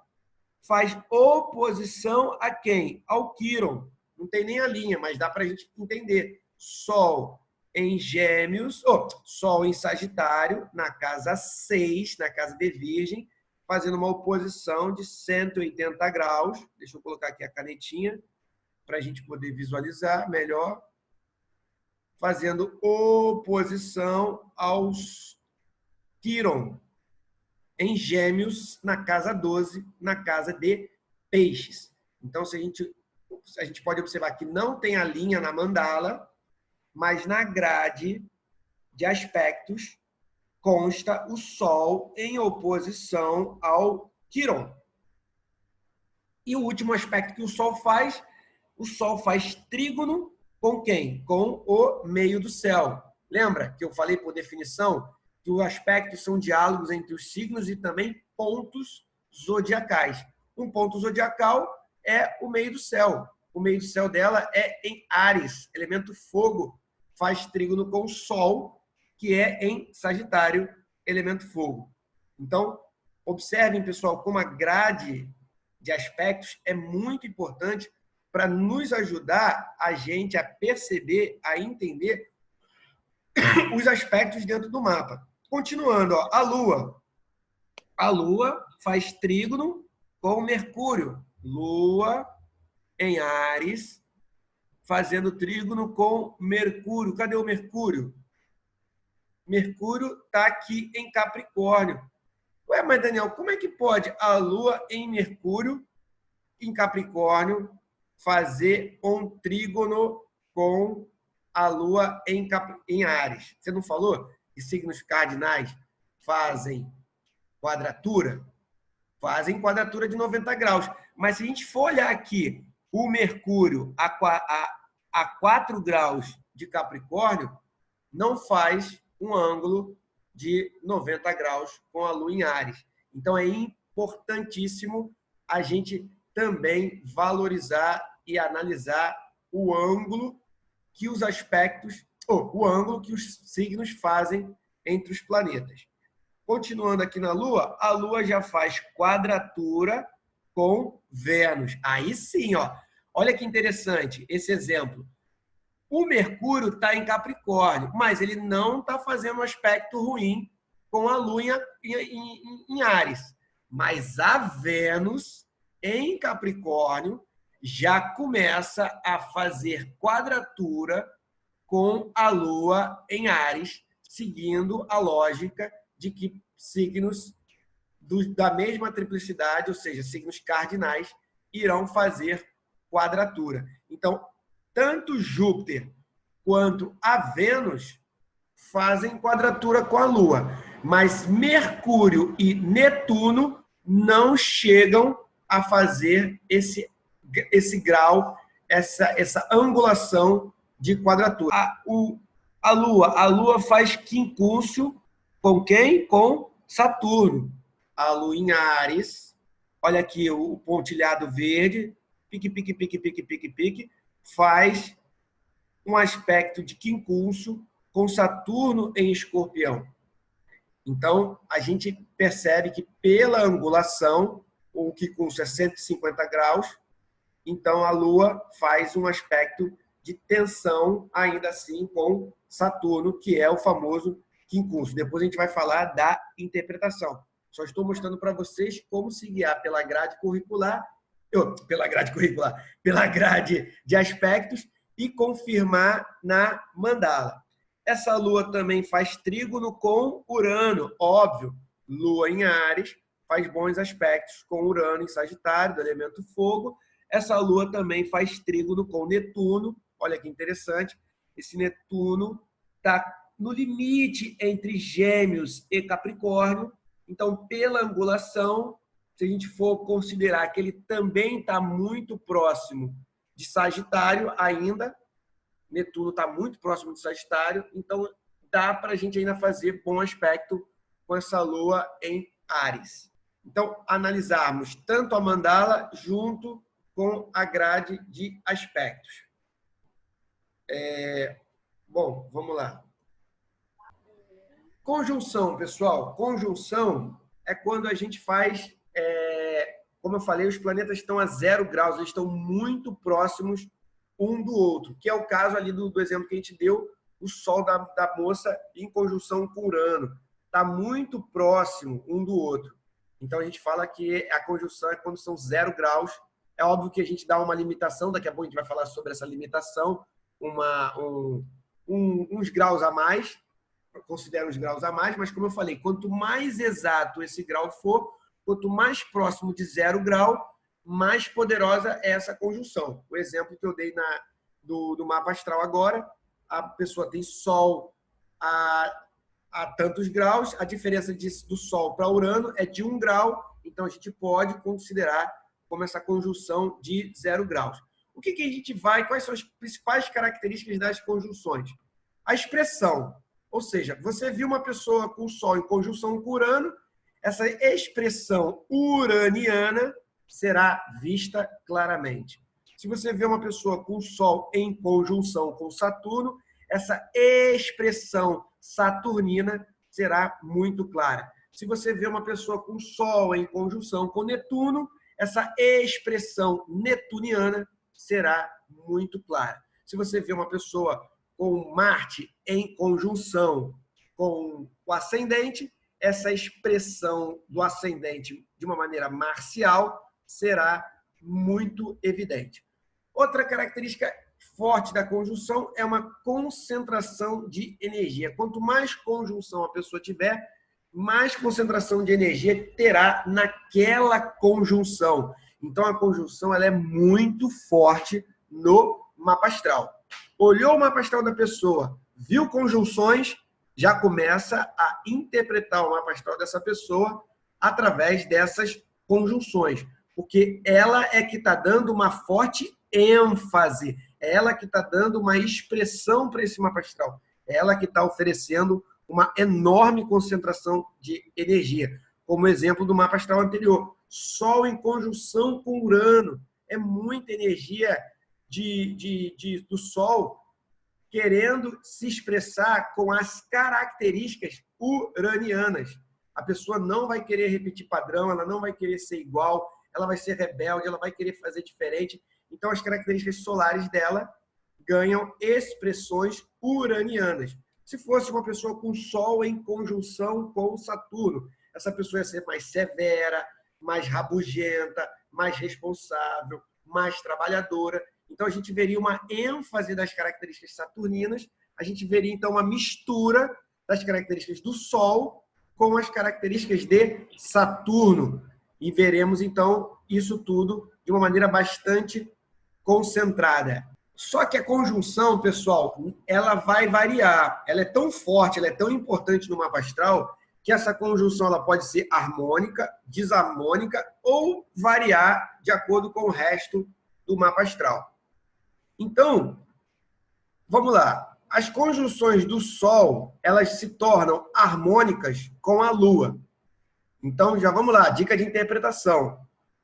faz oposição a quem? Ao Quíron. Não tem nem a linha, mas dá para a gente entender. Sol em Gêmeos, Sol em Sagitário, na casa 6, na casa de Virgem, fazendo uma oposição de 180 graus. Deixa eu colocar aqui a canetinha para a gente poder visualizar melhor. Fazendo oposição aos Quíron em Gêmeos, na casa 12, na casa de Peixes. Então, a gente pode observar que não tem a linha na mandala, mas na grade de aspectos consta o Sol em oposição ao Quíron. E o último aspecto que o Sol faz trígono com quem? Com o meio do céu. Lembra que eu falei por definição que os aspectos são diálogos entre os signos e também pontos zodiacais. Um ponto zodiacal é o meio do céu. O meio do céu dela é em Áries, elemento fogo. Faz trígono com o Sol, que é em Sagitário, elemento fogo. Então, observem, pessoal, como a grade de aspectos é muito importante para nos ajudar a gente a perceber, a entender os aspectos dentro do mapa. Continuando, ó, a Lua. A Lua faz trígono com Mercúrio. Lua em Áries, fazendo trígono com Mercúrio. Cadê o Mercúrio? Mercúrio está aqui em Capricórnio. Ué, mas Daniel, como é que pode a Lua em Mercúrio, em Capricórnio, fazer um trígono com a Lua em Áries? Você não falou que signos cardinais fazem quadratura? Fazem quadratura de 90 graus. Mas se a gente for olhar aqui, o Mercúrio a 4 graus de Capricórnio não faz um ângulo de 90 graus com a Lua em Áries. Então, é importantíssimo a gente também valorizar e analisar o ângulo que os aspectos, o ângulo que os signos fazem entre os planetas. Continuando aqui na Lua, a Lua já faz quadratura com Vênus. Aí sim, ó. Olha que interessante esse exemplo. O Mercúrio está em Capricórnio, mas ele não está fazendo um aspecto ruim com a Lua em Áries. Mas a Vênus, em Capricórnio, já começa a fazer quadratura com a Lua em Áries, seguindo a lógica de que signos da mesma triplicidade, ou seja, signos cardinais, irão fazer quadratura. Então, tanto Júpiter quanto a Vênus fazem quadratura com a Lua, mas Mercúrio e Netuno não chegam a fazer esse grau, essa angulação de quadratura. A Lua faz quincúncio com quem? Com Saturno. A Lua em Áries, olha aqui o pontilhado verde, pique, pique, pique, pique, pique, pique, faz um aspecto de quincúncio com Saturno em Escorpião. Então, a gente percebe que pela angulação, o quincúncio é 150 graus, então a Lua faz um aspecto de tensão, ainda assim, com Saturno, que é o famoso quincúncio. Depois a gente vai falar da interpretação. Só estou mostrando para vocês como se guiar pela grade curricular, pela grade de aspectos e confirmar na mandala. Essa Lua também faz trígono com Urano, óbvio. Lua em Áries faz bons aspectos com Urano em Sagitário, do elemento fogo. Essa Lua também faz trígono com Netuno. Olha que interessante. Esse Netuno está no limite entre Gêmeos e Capricórnio. Então, pela angulação, se a gente for considerar que ele também está muito próximo de Sagitário ainda, Netuno está muito próximo de Sagitário, então dá para a gente ainda fazer bom aspecto com essa Lua em Áries. Então, analisarmos tanto a mandala junto com a grade de aspectos. Bom, vamos lá. Conjunção, pessoal. Conjunção é quando a gente faz, como eu falei, os planetas estão a 0 graus, eles estão muito próximos um do outro, que é o caso ali do exemplo que a gente deu, o Sol da moça em conjunção com Urano. Está muito próximo um do outro. Então, a gente fala que a conjunção é quando são 0 graus. É óbvio que a gente dá uma limitação, daqui a pouco a gente vai falar sobre essa limitação, uns graus a mais, considero uns graus a mais, mas como eu falei, quanto mais exato esse grau for, quanto mais próximo de 0 grau, mais poderosa é essa conjunção. O exemplo que eu dei do mapa astral agora, a pessoa tem Sol a tantos graus, a diferença do Sol para Urano é de 1 grau, então a gente pode considerar como essa conjunção de 0 graus. O que a gente vai, quais são as principais características das conjunções? A expressão, ou seja, você viu uma pessoa com o Sol em conjunção com Urano, essa expressão uraniana será vista claramente. Se você vê uma pessoa com o Sol em conjunção com Saturno, essa expressão saturnina será muito clara. Se você vê uma pessoa com o Sol em conjunção com Netuno, essa expressão netuniana será muito clara. Se você vê uma pessoa com Marte em conjunção com o ascendente, essa expressão do ascendente de uma maneira marcial será muito evidente. Outra característica forte da conjunção é uma concentração de energia. Quanto mais conjunção a pessoa tiver, mais concentração de energia terá naquela conjunção. Então, a conjunção ela é muito forte no mapa astral. Olhou o mapa astral da pessoa, viu conjunções, já começa a interpretar o mapa astral dessa pessoa através dessas conjunções. Porque ela é que está dando uma forte ênfase, é ela que está dando uma expressão para esse mapa astral, é ela que está oferecendo uma enorme concentração de energia. Como exemplo do mapa astral anterior, Sol em conjunção com Urano, é muita energia do Sol querendo se expressar com as características uranianas. A pessoa não vai querer repetir padrão, ela não vai querer ser igual, ela vai ser rebelde, ela vai querer fazer diferente. Então, as características solares dela ganham expressões uranianas. Se fosse uma pessoa com Sol em conjunção com Saturno, essa pessoa ia ser mais severa, mais rabugenta, mais responsável, mais trabalhadora. Então, a gente veria uma ênfase das características saturninas, a gente veria, então, uma mistura das características do Sol com as características de Saturno. E veremos, então, isso tudo de uma maneira bastante concentrada. Só que a conjunção, pessoal, ela vai variar. Ela é tão forte, ela é tão importante no mapa astral, que essa conjunção ela pode ser harmônica, desarmônica ou variar de acordo com o resto do mapa astral. Então, vamos lá. As conjunções do Sol, elas se tornam harmônicas com a Lua. Então, já vamos lá, dica de interpretação.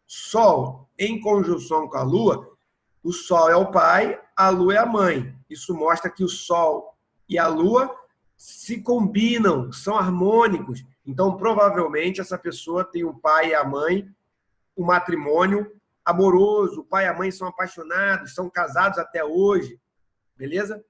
Sol em conjunção com a Lua, o Sol é o pai, a Lua é a mãe. Isso mostra que o Sol e a Lua se combinam, são harmônicos. Então, provavelmente, essa pessoa tem o pai e a mãe, um matrimônio amoroso, o pai e a mãe são apaixonados, são casados até hoje, beleza?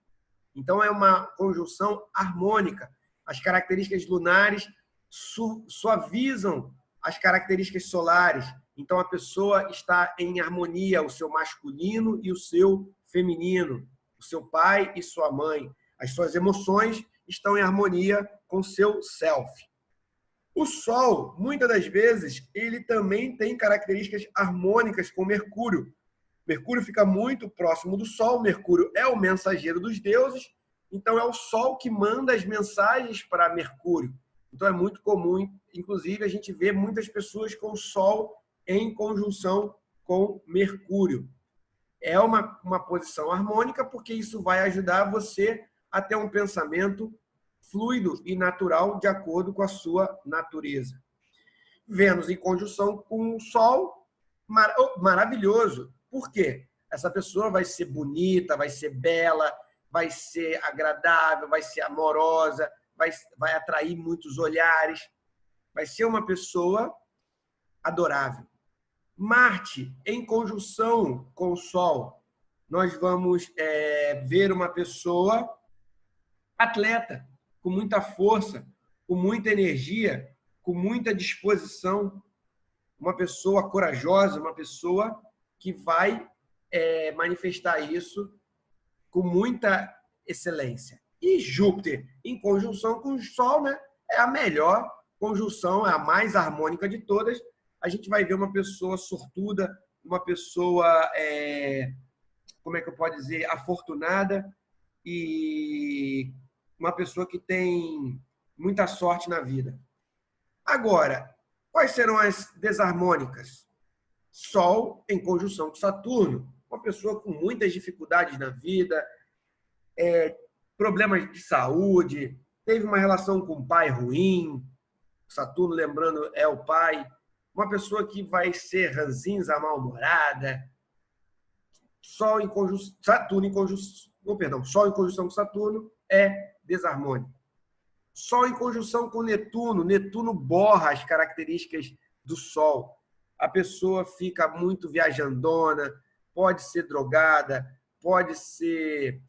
Então, é uma conjunção harmônica. As características lunares suavizam as características solares. Então, a pessoa está em harmonia, o seu masculino e o seu feminino, o seu pai e sua mãe. As suas emoções estão em harmonia com o seu self. O Sol, muitas das vezes, ele também tem características harmônicas com Mercúrio. Mercúrio fica muito próximo do Sol. Mercúrio é o mensageiro dos deuses, então é o Sol que manda as mensagens para Mercúrio. Então é muito comum, inclusive, a gente vê muitas pessoas com o Sol em conjunção com Mercúrio. É uma posição harmônica, porque isso vai ajudar você a ter um pensamento fluido e natural de acordo com a sua natureza. Vênus em conjunção com o Sol, maravilhoso. Por quê? Essa pessoa vai ser bonita, vai ser bela, vai ser agradável, vai ser amorosa, vai atrair muitos olhares, vai ser uma pessoa adorável. Marte em conjunção com o Sol, nós vamos ver uma pessoa atleta, com muita força, com muita energia, com muita disposição, uma pessoa corajosa, uma pessoa que vai manifestar isso com muita excelência. E Júpiter, em conjunção com o Sol, né, é a melhor conjunção, é a mais harmônica de todas. A gente vai ver uma pessoa sortuda, uma pessoa, como é que eu posso dizer, afortunada e uma pessoa que tem muita sorte na vida. Agora, quais serão as desarmônicas? Sol em conjunção com Saturno, uma pessoa com muitas dificuldades na vida, problemas de saúde, teve uma relação com o pai ruim, Saturno, lembrando, é o pai, uma pessoa que vai ser ranzinza, mal-humorada, Sol em conjunção, Saturno em conjunção, Sol em conjunção com Saturno é desarmônico. Sol em conjunção com Netuno, Netuno borra as características do Sol. A pessoa fica muito viajandona, pode ser drogada, pode ser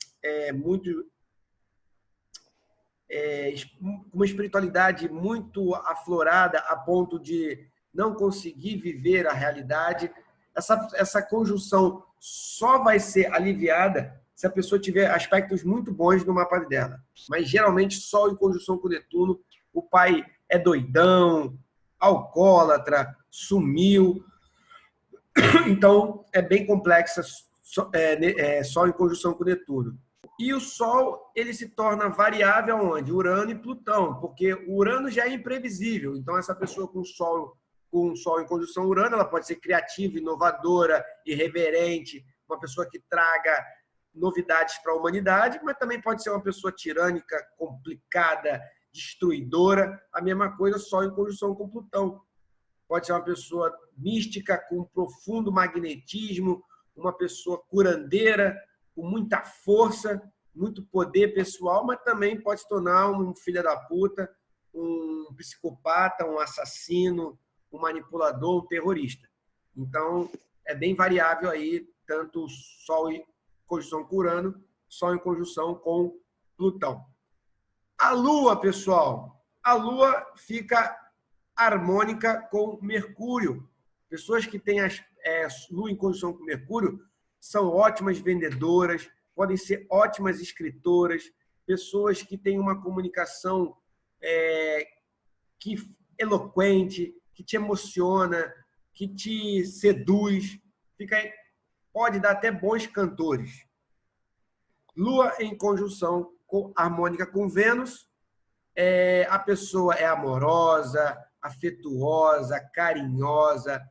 uma espiritualidade muito aflorada a ponto de não conseguir viver a realidade. Essa conjunção só vai ser aliviada se a pessoa tiver aspectos muito bons no mapa dela. Mas, geralmente, Sol em conjunção com Netuno, o pai é doidão, alcoólatra, sumiu. Então, é bem complexa Sol em conjunção com Netuno. E o Sol, ele se torna variável onde? Urano e Plutão, porque o Urano já é imprevisível. Então, essa pessoa com Sol em conjunção Urano, ela pode ser criativa, inovadora, irreverente, uma pessoa que traga novidades para a humanidade, mas também pode ser uma pessoa tirânica, complicada, destruidora. A mesma coisa Sol em conjunção com Plutão. Pode ser uma pessoa mística, com um profundo magnetismo, uma pessoa curandeira, com muita força, muito poder pessoal, mas também pode se tornar um filho da puta, um psicopata, um assassino, um manipulador, um terrorista. Então, é bem variável aí, tanto Sol em conjunção com Urano, Sol em conjunção com Plutão. A Lua, pessoal, a Lua fica harmônica com Mercúrio. Pessoas que têm Lua em conjunção com Mercúrio são ótimas vendedoras, podem ser ótimas escritoras, pessoas que têm uma comunicação eloquente, que te emociona, que te seduz, pode dar até bons cantores. Lua em conjunção harmônica com Vênus, a pessoa é amorosa, afetuosa, carinhosa,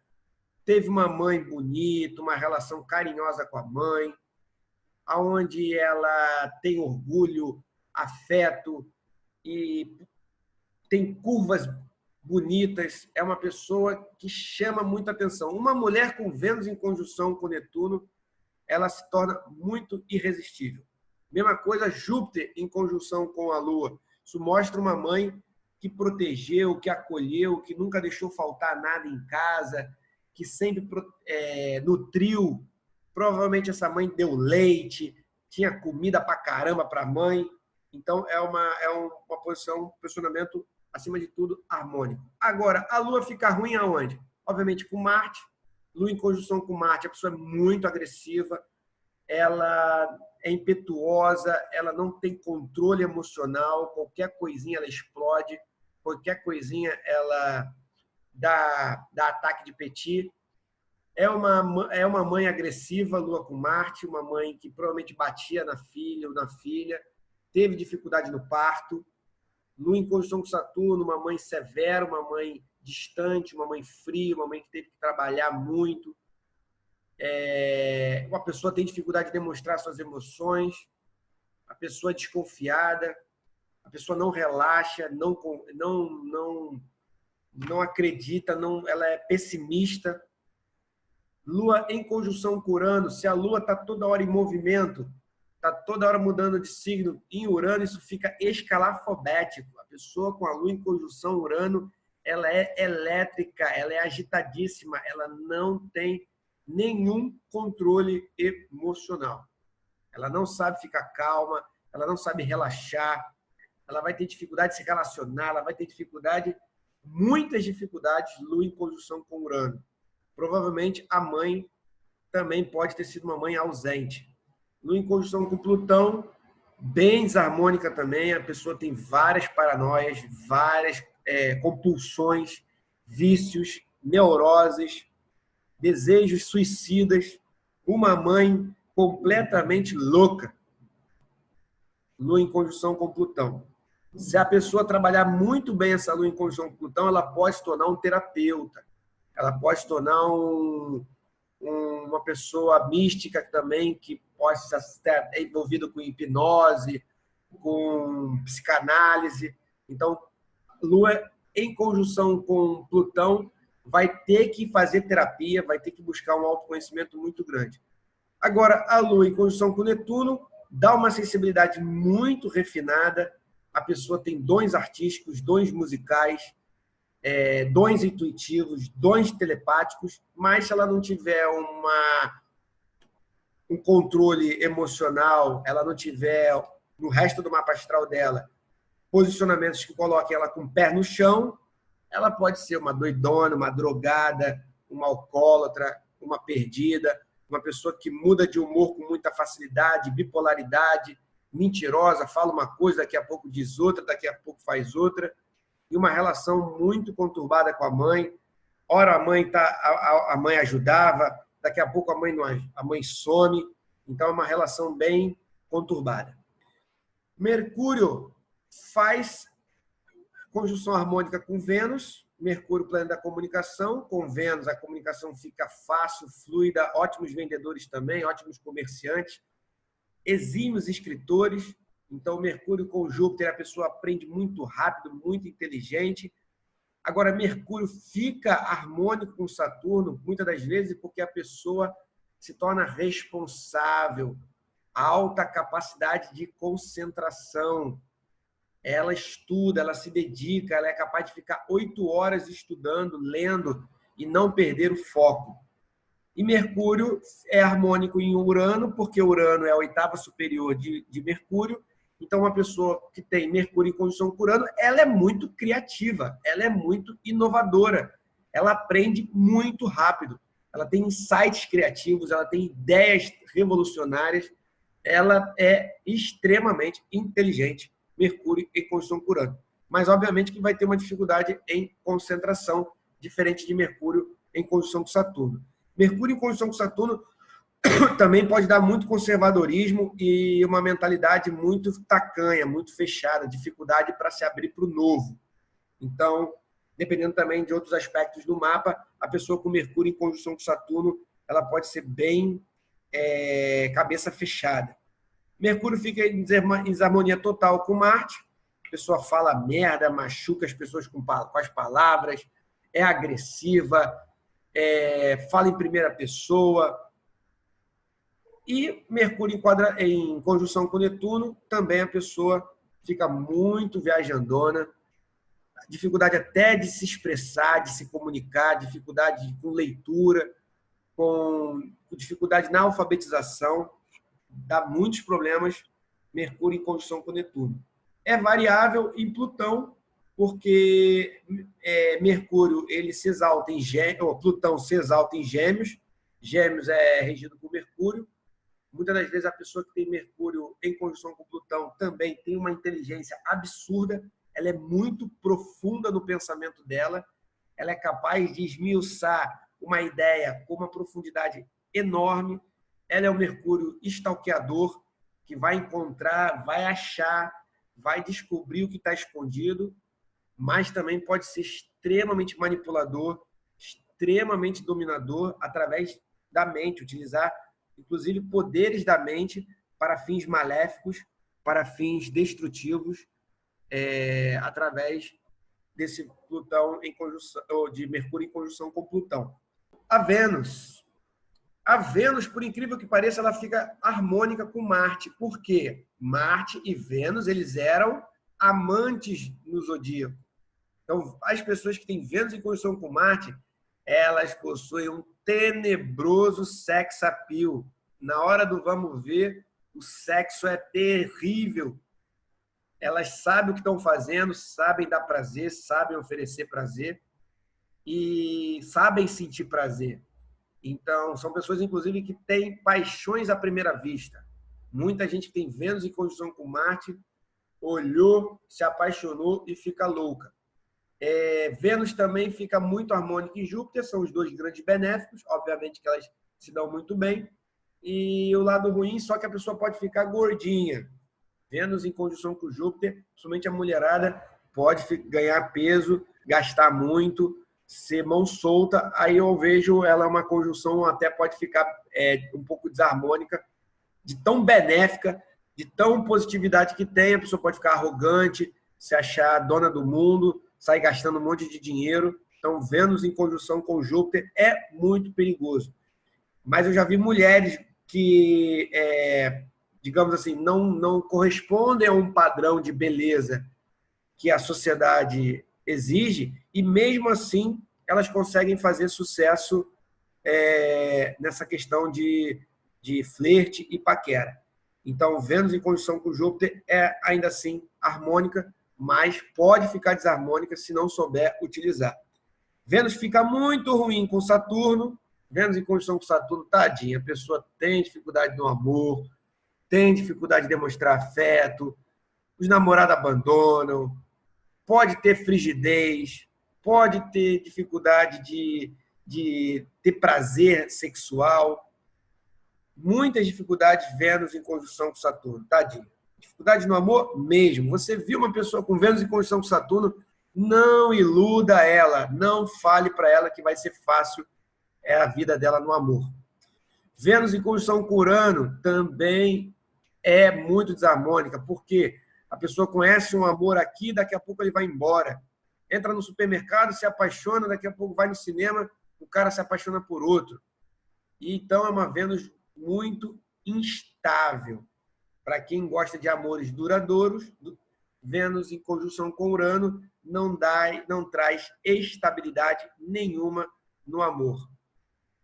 teve uma mãe bonita, uma relação carinhosa com a mãe, onde ela tem orgulho, afeto e tem curvas bonitas, é uma pessoa que chama muita atenção. Uma mulher com Vênus em conjunção com Netuno, ela se torna muito irresistível. Mesma coisa, Júpiter em conjunção com a Lua. Isso mostra uma mãe que protegeu, que acolheu, que nunca deixou faltar nada em casa, que sempre nutriu. Provavelmente essa mãe deu leite, tinha comida pra caramba para a mãe. Então, é uma posição, um posicionamento, acima de tudo, harmônico. Agora, a Lua fica ruim aonde? Obviamente com Marte. Lua em conjunção com Marte, a pessoa é muito agressiva, ela é impetuosa, ela não tem controle emocional, qualquer coisinha ela explode, qualquer coisinha ela dá ataque de petit. É uma mãe agressiva, Lua com Marte, uma mãe que provavelmente batia na filha ou na filha, teve dificuldade no parto. Lua em conjunção com Saturno, uma mãe severa, uma mãe distante, uma mãe fria, uma mãe que teve que trabalhar muito. Uma pessoa tem dificuldade de demonstrar suas emoções, a pessoa é desconfiada, a pessoa não relaxa, não acredita, ela é pessimista. Lua em conjunção com Urano, se a Lua está toda hora em movimento, está toda hora mudando de signo, em Urano isso fica escalafobético. A pessoa com a Lua em conjunção Urano, ela é elétrica, ela é agitadíssima, ela não tem nenhum controle emocional. Ela não sabe ficar calma, ela não sabe relaxar, ela vai ter dificuldade de se relacionar, ela vai ter muitas dificuldades, Lua em conjunção com Urano. Provavelmente a mãe também pode ter sido uma mãe ausente. Lua em conjunção com Plutão, bem desarmônica também, a pessoa tem várias paranoias, várias compulsões, vícios, neuroses, desejos suicidas, uma mãe completamente louca. Lua em conjunção com Plutão. Se a pessoa trabalhar muito bem essa Lua em conjunção com Plutão, ela pode se tornar um terapeuta, ela pode se tornar uma pessoa mística também, que pode estar envolvida com hipnose, com psicanálise. Então, Lua em conjunção com Plutão vai ter que fazer terapia, vai ter que buscar um autoconhecimento muito grande. Agora, a Lua em conjunção com Netuno dá uma sensibilidade muito refinada, a pessoa tem dons artísticos, dons musicais, dons intuitivos, dons telepáticos, mas se ela não tiver um controle emocional, ela não tiver, no resto do mapa astral dela, posicionamentos que coloquem ela com o pé no chão, ela pode ser uma doidona, uma drogada, uma alcoólatra, uma perdida, uma pessoa que muda de humor com muita facilidade, bipolaridade, mentirosa, fala uma coisa, daqui a pouco diz outra, daqui a pouco faz outra, e uma relação muito conturbada com a mãe. Ora a mãe ajudava, daqui a pouco a mãe some, então é uma relação bem conturbada. Mercúrio faz conjunção harmônica com Vênus, Mercúrio, planeta da comunicação, com Vênus a comunicação fica fácil, fluida, ótimos vendedores também, ótimos comerciantes, exímios escritores. Então, Mercúrio com Júpiter, a pessoa aprende muito rápido, muito inteligente. Agora, Mercúrio fica harmônico com Saturno, muitas das vezes, porque a pessoa se torna responsável, alta capacidade de concentração. Ela estuda, ela se dedica, ela é capaz de ficar 8 horas estudando, lendo e não perder o foco. E Mercúrio é harmônico em Urano, porque Urano é a oitava superior de Mercúrio. Então, uma pessoa que tem Mercúrio em conjunção com Urano, ela é muito criativa, ela é muito inovadora, ela aprende muito rápido, ela tem insights criativos, ela tem ideias revolucionárias, ela é extremamente inteligente, Mercúrio em conjunção com Urano. Mas, obviamente, que vai ter uma dificuldade em concentração, diferente de Mercúrio em conjunção com Saturno. Mercúrio em conjunção com Saturno também pode dar muito conservadorismo e uma mentalidade muito tacanha, muito fechada, dificuldade para se abrir para o novo. Então, dependendo também de outros aspectos do mapa, a pessoa com Mercúrio em conjunção com Saturno, ela pode ser bem cabeça fechada. Mercúrio fica em desarmonia total com Marte, a pessoa fala merda, machuca as pessoas com as palavras, é agressiva, fala em primeira pessoa. E Mercúrio em conjunção com Netuno, também a pessoa fica muito viajandona, dificuldade até de se expressar, de se comunicar, dificuldade com leitura, com dificuldade na alfabetização, dá muitos problemas Mercúrio em conjunção com Netuno. É variável em Plutão, porque Mercúrio ele se exalta em Gêmeos, Plutão se exalta em Gêmeos, Gêmeos é regido por Mercúrio. Muitas das vezes a pessoa que tem Mercúrio em conjunção com Plutão também tem uma inteligência absurda, ela é muito profunda no pensamento dela, ela é capaz de esmiuçar uma ideia com uma profundidade enorme, ela é o Mercúrio stalkeador, que vai encontrar, vai achar, vai descobrir o que está escondido, mas também pode ser extremamente manipulador, extremamente dominador através da mente, utilizar inclusive poderes da mente para fins maléficos, para fins destrutivos, através desse Plutão em conjunção, ou de Mercúrio em conjunção com Plutão. A Vênus, por incrível que pareça, ela fica harmônica com Marte. Por quê? Marte e Vênus, eles eram amantes no zodíaco. Então, as pessoas que têm Vênus em conjunção com Marte, elas possuem um tenebroso sex appeal. Na hora do vamos ver, o sexo é terrível. Elas sabem o que estão fazendo, sabem dar prazer, sabem oferecer prazer e sabem sentir prazer. Então, são pessoas, inclusive, que têm paixões à primeira vista. Muita gente que tem Vênus em conjunção com Marte olhou, se apaixonou e fica louca. Vênus também fica muito harmônica em Júpiter, são os dois grandes benéficos, obviamente que elas se dão muito bem. E o lado ruim, só que a pessoa pode ficar gordinha. Vênus em conjunção com Júpiter, principalmente a mulherada, pode ganhar peso, gastar muito, ser mão solta. Aí eu vejo ela uma conjunção, até pode ficar um pouco desarmônica, de tão benéfica, de tão positividade que tem. A pessoa pode ficar arrogante, se achar dona do mundo, sair gastando um monte de dinheiro. Então, Vênus em conjunção com Júpiter é muito perigoso. Mas eu já vi mulheres que, digamos assim, não correspondem a um padrão de beleza que a sociedade exige, e mesmo assim elas conseguem fazer sucesso nessa questão de flerte e paquera. Então, Vênus em conjunção com Júpiter é ainda assim harmônica, mas pode ficar desarmônica se não souber utilizar. Vênus fica muito ruim com Saturno. Vênus em conjunção com Saturno, tadinha, a pessoa tem dificuldade no amor, tem dificuldade de demonstrar afeto, os namorados abandonam, pode ter frigidez, pode ter dificuldade de ter prazer sexual. Muitas dificuldades Vênus em conjunção com Saturno, tadinha. Dificuldade no amor mesmo. Você viu uma pessoa com Vênus em conjunção com Saturno, não iluda ela, não fale para ela que vai ser fácil a vida dela no amor. Vênus em conjunção com Urano também é muito desarmônica, porque a pessoa conhece um amor aqui, daqui a pouco ele vai embora. Entra no supermercado, se apaixona, daqui a pouco vai no cinema, o cara se apaixona por outro. E então é uma Vênus muito instável. Para quem gosta de amores duradouros, Vênus em conjunção com Urano não traz estabilidade nenhuma no amor.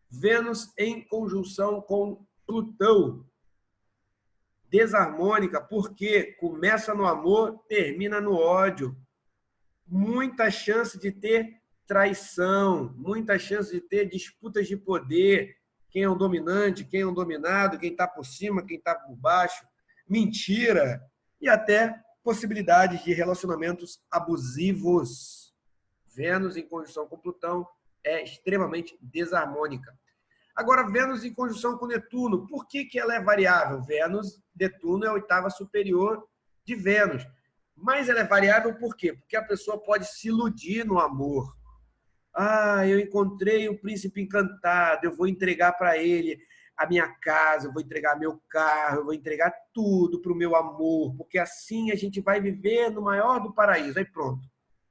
Vênus em conjunção com Plutão, desarmônica, porque começa no amor, termina no ódio. Muita chance de ter traição, muita chance de ter disputas de poder, quem é o dominante, quem é o dominado, quem está por cima, quem está por baixo, mentira e até possibilidades de relacionamentos abusivos. Vênus em conjunção com Plutão é extremamente desarmônica. Agora, Vênus em conjunção com Netuno, por que ela é variável? Vênus, Netuno é a oitava superior de Vênus. Mas ela é variável por quê? Porque a pessoa pode se iludir no amor. Ah, eu encontrei um príncipe encantado, eu vou entregar para ele a minha casa, eu vou entregar meu carro, eu vou entregar tudo para o meu amor, porque assim a gente vai viver no maior do paraíso. Aí pronto.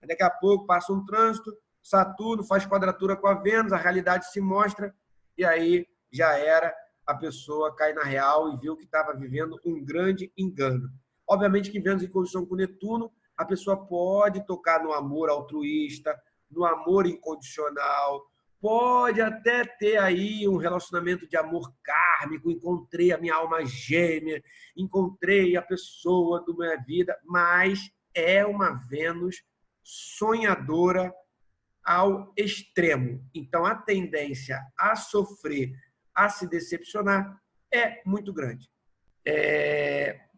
Daqui a pouco passa um trânsito, Saturno faz quadratura com a Vênus, a realidade se mostra, e aí já era, a pessoa cai na real e viu que estava vivendo um grande engano. Obviamente que Vênus em conjunção com Netuno, a pessoa pode tocar no amor altruísta, no amor incondicional, pode até ter aí um relacionamento de amor kármico, encontrei a minha alma gêmea, encontrei a pessoa da minha vida, mas é uma Vênus sonhadora ao extremo. Então, a tendência a sofrer, a se decepcionar, é muito grande.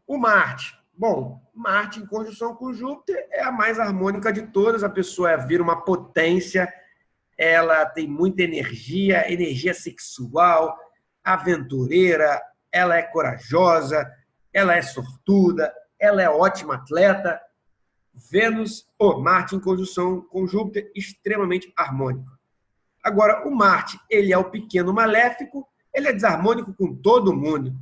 O Marte. Bom, Marte em conjunção com Júpiter é a mais harmônica de todas. A pessoa vira uma potência, ela tem muita energia, energia sexual, aventureira, ela é corajosa, ela é sortuda, ela é ótima atleta. Vênus, Marte em conjunção com Júpiter, extremamente harmônico. Agora, o Marte, ele é o pequeno maléfico, ele é desarmônico com todo mundo.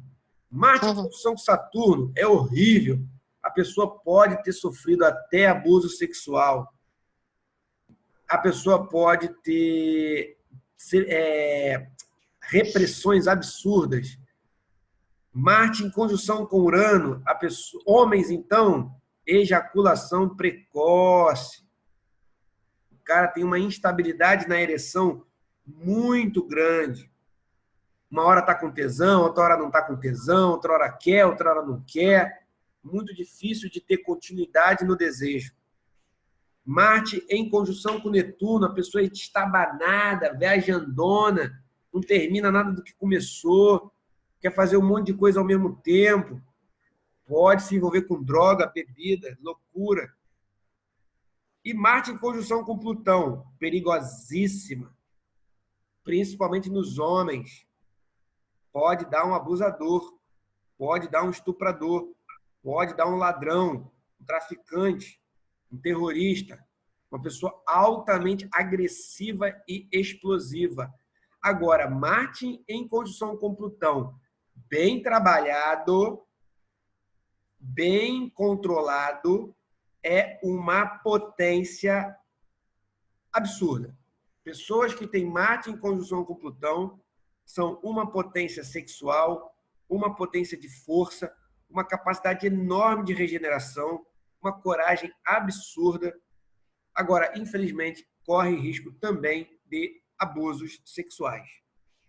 Marte em conjunção com Saturno é horrível. A pessoa pode ter sofrido até abuso sexual. A pessoa pode ter repressões absurdas. Marte em conjunção com Urano, homens, então, ejaculação precoce. O cara tem uma instabilidade na ereção muito grande. Uma hora está com tesão, outra hora não está com tesão, outra hora quer, outra hora não quer. Muito difícil de ter continuidade no desejo. Marte em conjunção com Netuno, a pessoa é estabanada, viajandona, não termina nada do que começou, quer fazer um monte de coisa ao mesmo tempo, pode se envolver com droga, bebida, loucura. E Marte em conjunção com Plutão, perigosíssima, principalmente nos homens. Pode dar um abusador, pode dar um estuprador, pode dar um ladrão, um traficante, um terrorista, uma pessoa altamente agressiva e explosiva. Agora, Marte em conjunção com Plutão, bem trabalhado, bem controlado, é uma potência absurda. Pessoas que têm Marte em conjunção com Plutão são uma potência sexual, uma potência de força, uma capacidade enorme de regeneração, uma coragem absurda. Agora, infelizmente, corre risco também de abusos sexuais.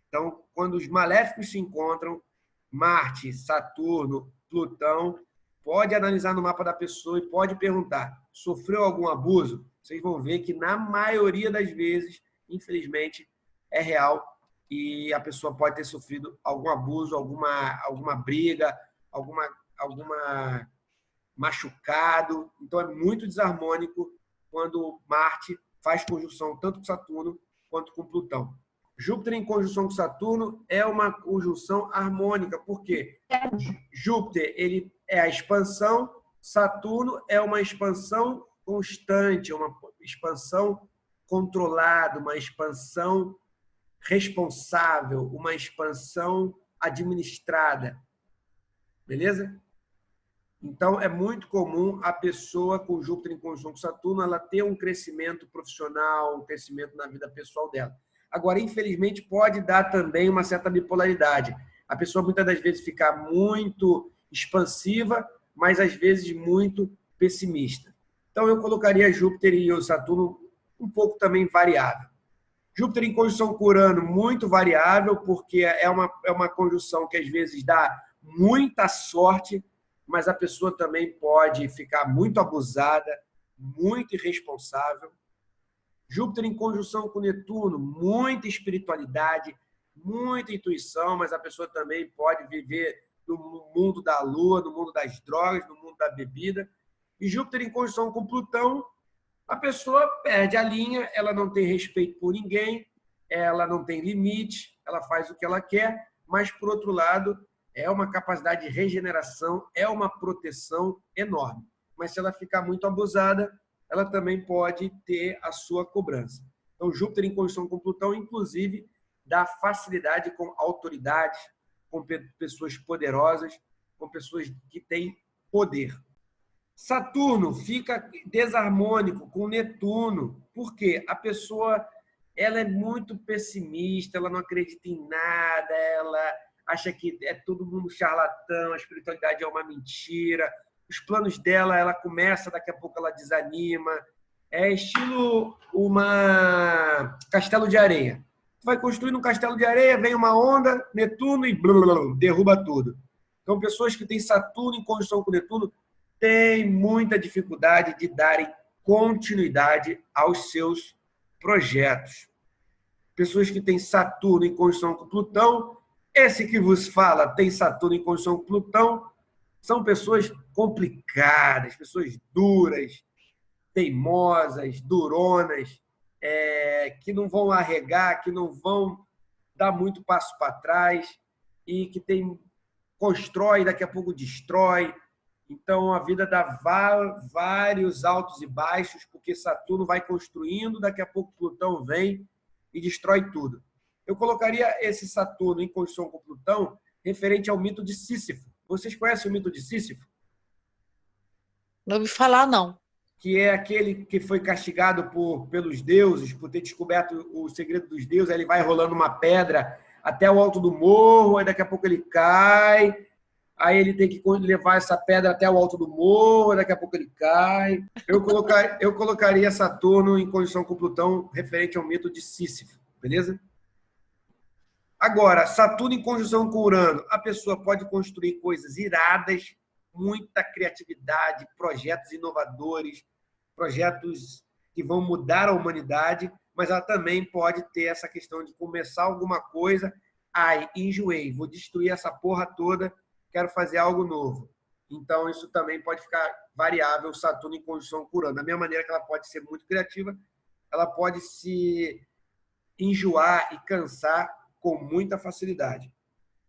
Então, quando os maléficos se encontram, Marte, Saturno, Plutão, pode analisar no mapa da pessoa e pode perguntar, sofreu algum abuso? Vocês vão ver que, na maioria das vezes, infelizmente, é real e a pessoa pode ter sofrido algum abuso, alguma briga, alguma machucado. Então, é muito desarmônico quando Marte faz conjunção tanto com Saturno quanto com Plutão. Júpiter em conjunção com Saturno é uma conjunção harmônica, porque Júpiter ele é a expansão, Saturno é uma expansão constante, uma expansão controlada, uma expansão responsável, uma expansão administrada. Beleza? Então, é muito comum a pessoa com Júpiter em conjunção com Saturno ela ter um crescimento profissional, um crescimento na vida pessoal dela. Agora, infelizmente, pode dar também uma certa bipolaridade. A pessoa, muitas das vezes, fica muito expansiva, mas, às vezes, muito pessimista. Então, eu colocaria Júpiter e o Saturno um pouco também variável. Júpiter em conjunção com Urano, muito variável, porque é uma conjunção que, às vezes, dá muita sorte, mas a pessoa também pode ficar muito abusada, muito irresponsável. Júpiter em conjunção com Netuno, muita espiritualidade, muita intuição, mas a pessoa também pode viver no mundo da lua, no mundo das drogas, no mundo da bebida. E Júpiter em conjunção com Plutão, a pessoa perde a linha, ela não tem respeito por ninguém, ela não tem limite, ela faz o que ela quer, mas, por outro lado, é uma capacidade de regeneração, é uma proteção enorme. Mas se ela ficar muito abusada, ela também pode ter a sua cobrança. Então, Júpiter em conjunção com Plutão, inclusive, dá facilidade com autoridades, com pessoas poderosas, com pessoas que têm poder. Saturno fica desarmônico com Netuno, porque a pessoa ela é muito pessimista, ela não acredita em nada, ela acha que é todo mundo charlatão, a espiritualidade é uma mentira, os planos dela, ela começa, daqui a pouco ela desanima, é estilo uma castelo de areia. Tu vai construindo um castelo de areia, vem uma onda, Netuno e blá, derruba tudo. Então, pessoas que têm Saturno em conjunção com Netuno têm muita dificuldade de darem continuidade aos seus projetos. Pessoas que têm Saturno em conjunção com Plutão, esse que vos fala tem Saturno em conjunção com Plutão, são pessoas complicadas, pessoas duras, teimosas, duronas, que não vão arregar, que não vão dar muito passo para trás e que constrói, daqui a pouco destrói. Então, a vida dá vários altos e baixos, porque Saturno vai construindo, daqui a pouco Plutão vem e destrói tudo. Eu colocaria esse Saturno em conjunção com Plutão referente ao mito de Sísifo. Vocês conhecem o mito de Sísifo? Não ouvi falar, não. Que é aquele que foi castigado pelos deuses, por ter descoberto o segredo dos deuses, aí ele vai rolando uma pedra até o alto do morro, aí daqui a pouco ele cai, aí ele tem que levar essa pedra até o alto do morro, daqui a pouco ele cai. Eu colocaria Saturno em conjunção com Plutão referente ao mito de Sísifo, beleza? Agora, Saturno em conjunção com Urano, a pessoa pode construir coisas iradas, muita criatividade, projetos inovadores, projetos que vão mudar a humanidade, mas ela também pode ter essa questão de começar alguma coisa, enjoei, vou destruir essa porra toda, quero fazer algo novo. Então, isso também pode ficar variável, Saturno em conjunção com Urano. Da mesma maneira que ela pode ser muito criativa, ela pode se enjoar e cansar com muita facilidade.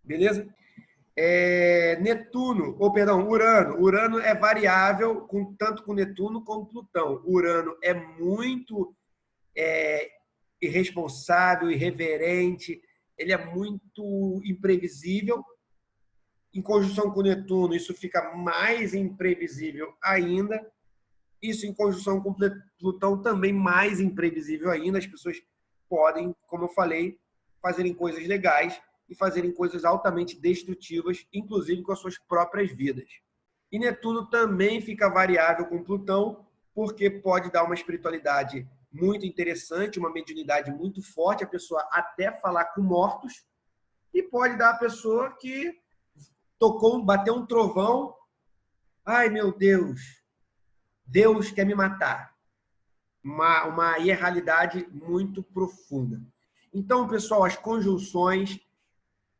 Beleza? Urano. Urano é variável, tanto com Netuno como Plutão. Urano é muito irresponsável, irreverente, ele é muito imprevisível. Em conjunção com Netuno, isso fica mais imprevisível ainda. Isso em conjunção com Plutão também mais imprevisível ainda. As pessoas podem, como eu falei, fazerem coisas legais e fazerem coisas altamente destrutivas, inclusive com as suas próprias vidas. E Netuno também fica variável com Plutão, porque pode dar uma espiritualidade muito interessante, uma mediunidade muito forte, a pessoa até falar com mortos, e pode dar a pessoa que bateu um trovão, ai meu Deus, Deus quer me matar. Uma irrealidade muito profunda. Então, pessoal, as conjunções,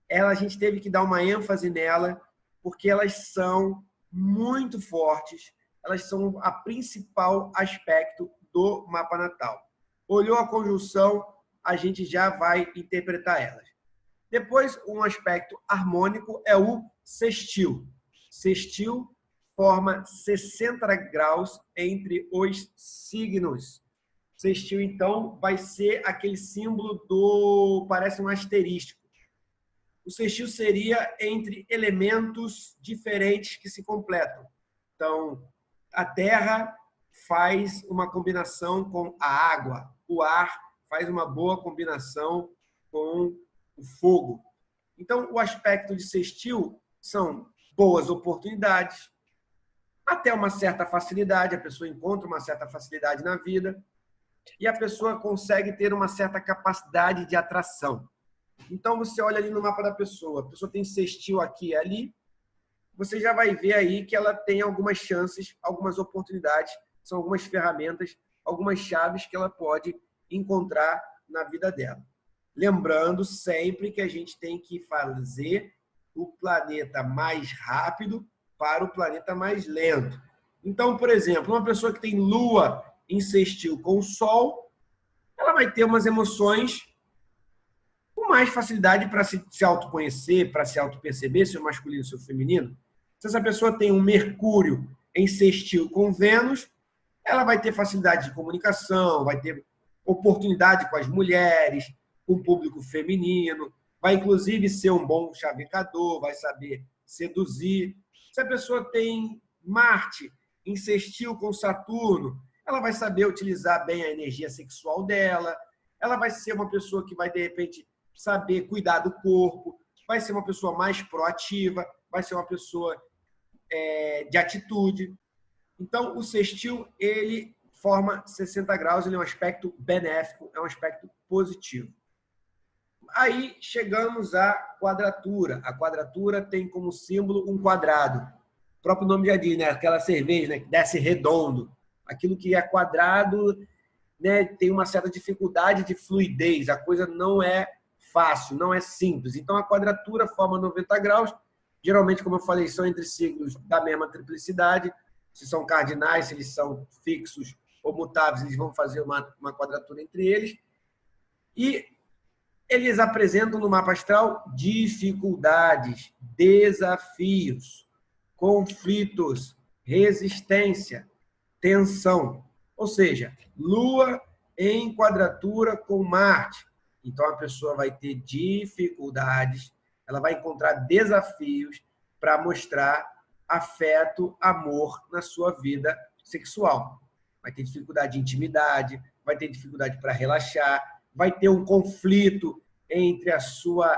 a gente teve que dar uma ênfase nela, porque elas são muito fortes, elas são o principal aspecto do mapa natal. Olhou a conjunção, a gente já vai interpretar elas. Depois, um aspecto harmônico é o sextil. Sextil forma 60 graus entre os signos. Sextil, então, vai ser aquele símbolo parece um asterístico. O sextil seria entre elementos diferentes que se completam. Então, a terra faz uma combinação com a água, o ar faz uma boa combinação com o fogo. Então, o aspecto de sextil são boas oportunidades, até uma certa facilidade, a pessoa encontra uma certa facilidade na vida e a pessoa consegue ter uma certa capacidade de atração. Então, você olha ali no mapa da pessoa, a pessoa tem sextil aqui e ali, você já vai ver aí que ela tem algumas chances, algumas oportunidades, são algumas ferramentas, algumas chaves que ela pode encontrar na vida dela. Lembrando sempre que a gente tem que fazer o planeta mais rápido para o planeta mais lento. Então, por exemplo, uma pessoa que tem Lua em sextil com o Sol, ela vai ter umas emoções mais facilidade para se autoconhecer, para se autoperceber, se é masculino, se é feminino. Se essa pessoa tem um Mercúrio em sextil com Vênus, ela vai ter facilidade de comunicação, vai ter oportunidade com as mulheres, com o público feminino, vai inclusive ser um bom chavecador, vai saber seduzir. Se a pessoa tem Marte em sextil com Saturno, ela vai saber utilizar bem a energia sexual dela, ela vai ser uma pessoa que vai, de repente, saber cuidar do corpo, vai ser uma pessoa mais proativa, vai ser uma pessoa de atitude. Então, o sextil, ele forma 60 graus, ele é um aspecto benéfico, é um aspecto positivo. Aí chegamos à quadratura. A quadratura tem como símbolo um quadrado. O próprio nome já diz, né? Aquela cerveja, né, que desce redondo. Aquilo que é quadrado, né, tem uma certa dificuldade de fluidez. A coisa não é fácil, não é simples. Então, a quadratura forma 90 graus. Geralmente, como eu falei, são entre signos da mesma triplicidade. Se são cardinais, se eles são fixos ou mutáveis, eles vão fazer uma quadratura entre eles. E eles apresentam no mapa astral dificuldades, desafios, conflitos, resistência, tensão. Ou seja, Lua em quadratura com Marte. Então, a pessoa vai ter dificuldades, ela vai encontrar desafios para mostrar afeto, amor na sua vida sexual. Vai ter dificuldade de intimidade, vai ter dificuldade para relaxar, vai ter um conflito entre a sua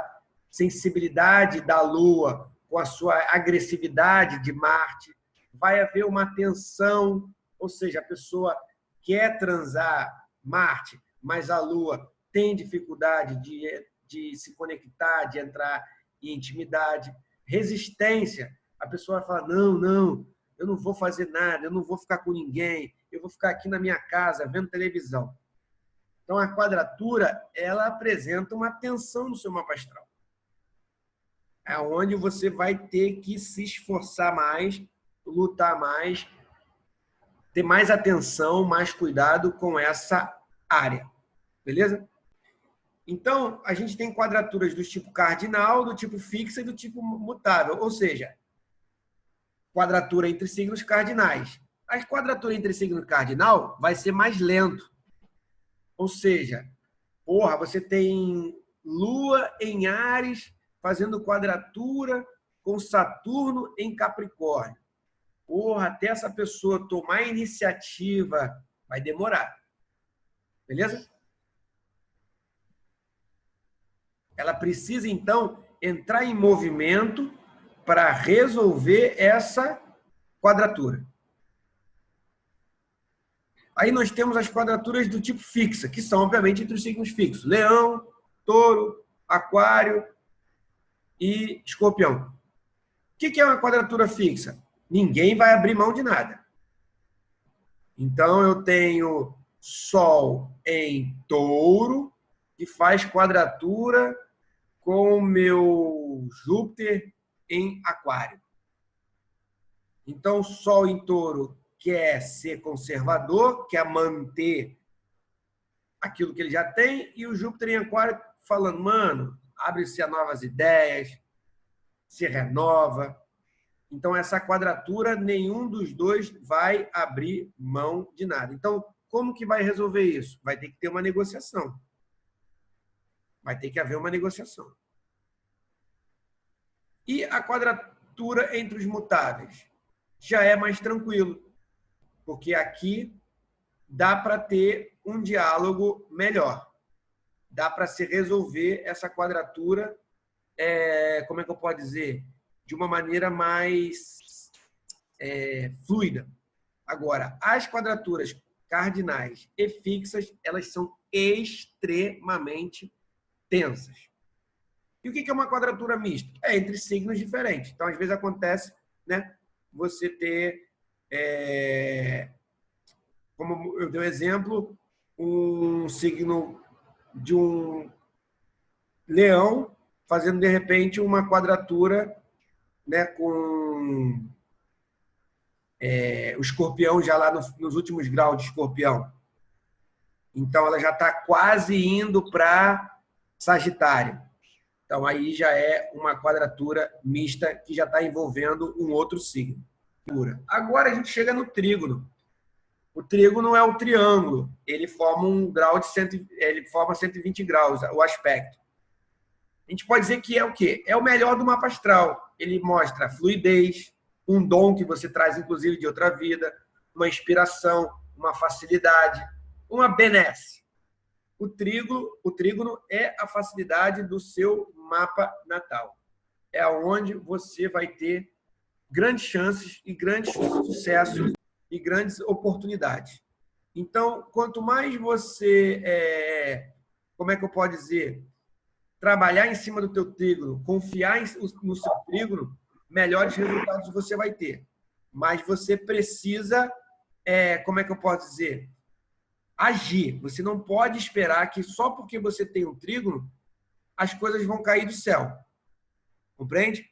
sensibilidade da Lua com a sua agressividade de Marte, vai haver uma tensão, ou seja, a pessoa quer transar Marte, mas a Lua tem dificuldade de se conectar, de entrar em intimidade. Resistência, a pessoa vai falar, não, eu não vou fazer nada, eu não vou ficar com ninguém, eu vou ficar aqui na minha casa vendo televisão. Então, a quadratura, ela apresenta uma tensão no seu mapa astral. É onde você vai ter que se esforçar mais, lutar mais, ter mais atenção, mais cuidado com essa área. Beleza? Então, a gente tem quadraturas do tipo cardinal, do tipo fixa e do tipo mutável. Ou seja, quadratura entre signos cardinais. A quadratura entre signos cardinal vai ser mais lento. Ou seja, você tem Lua em Áries fazendo quadratura com Saturno em Capricórnio. Até essa pessoa tomar iniciativa vai demorar. Beleza? Ela precisa, então, entrar em movimento para resolver essa quadratura. Aí nós temos as quadraturas do tipo fixa, que são, obviamente, entre os signos fixos. Leão, Touro, Aquário e Escorpião. O que é uma quadratura fixa? Ninguém vai abrir mão de nada. Então, eu tenho Sol em Touro, que faz quadratura com o meu Júpiter em Aquário. Então, Sol em Touro quer ser conservador, quer manter aquilo que ele já tem, e o Júpiter em Aquário falando, mano, abre-se a novas ideias, se renova. Então, essa quadratura, nenhum dos dois vai abrir mão de nada. Então, como que vai resolver isso? Vai ter que ter uma negociação. Vai ter que haver uma negociação. E a quadratura entre os mutáveis? Já é mais tranquilo, porque aqui dá para ter um diálogo melhor. Dá para se resolver essa quadratura, como é que eu posso dizer? De uma maneira mais fluida. Agora, as quadraturas cardinais e fixas, elas são extremamente tensas. E o que é uma quadratura mista? É entre signos diferentes. Então, às vezes acontece, né, você ter, como eu dei um exemplo, um signo de um leão fazendo, de repente, uma quadratura, né, com o escorpião já lá nos últimos graus de escorpião. Então, ela já está quase indo para Sagitário. Então, aí já é uma quadratura mista que já está envolvendo um outro signo. Agora a gente chega no trígono. O trígono é o triângulo. Ele forma um grau de ele forma 120 graus, o aspecto. A gente pode dizer que é o quê? É o melhor do mapa astral. Ele mostra fluidez, um dom que você traz, inclusive, de outra vida, uma inspiração, uma facilidade, uma benesse. O trígono é a facilidade do seu mapa natal. É onde você vai ter grandes chances e grandes sucessos e grandes oportunidades. Então, quanto mais você, como é que eu posso dizer, trabalhar em cima do teu trígono, confiar no seu trígono, melhores resultados você vai ter. Mas você precisa, como é que eu posso dizer, agir. Você não pode esperar que só porque você tem um trígono, as coisas vão cair do céu. Compreende?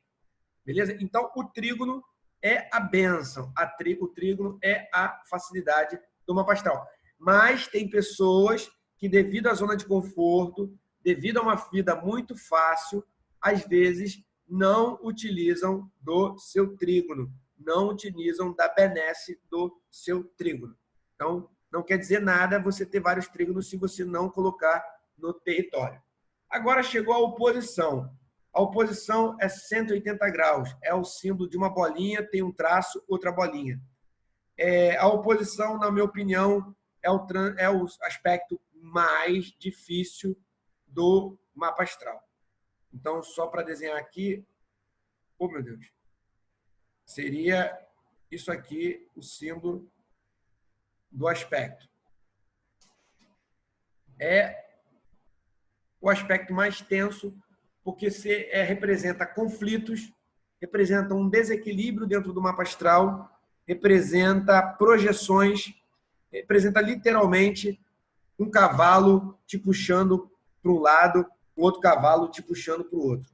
Beleza? Então, o trígono é a bênção. O trígono é a facilidade do mapa astral. Mas tem pessoas que, devido à zona de conforto, devido a uma vida muito fácil, às vezes não utilizam do seu trígono, não utilizam da benesse do seu trígono. Então, não quer dizer nada você ter vários trígonos se você não colocar no território. Agora chegou a oposição. A oposição é 180 graus. É o símbolo de uma bolinha, tem um traço, outra bolinha. A oposição, na minha opinião, é o aspecto mais difícil do mapa astral. Então, só para desenhar aqui, oh meu Deus, seria isso aqui, o símbolo do aspecto. É o aspecto mais tenso, porque representa conflitos, representa um desequilíbrio dentro do mapa astral, representa projeções, representa literalmente um cavalo te puxando para um lado, o outro cavalo te puxando para o outro.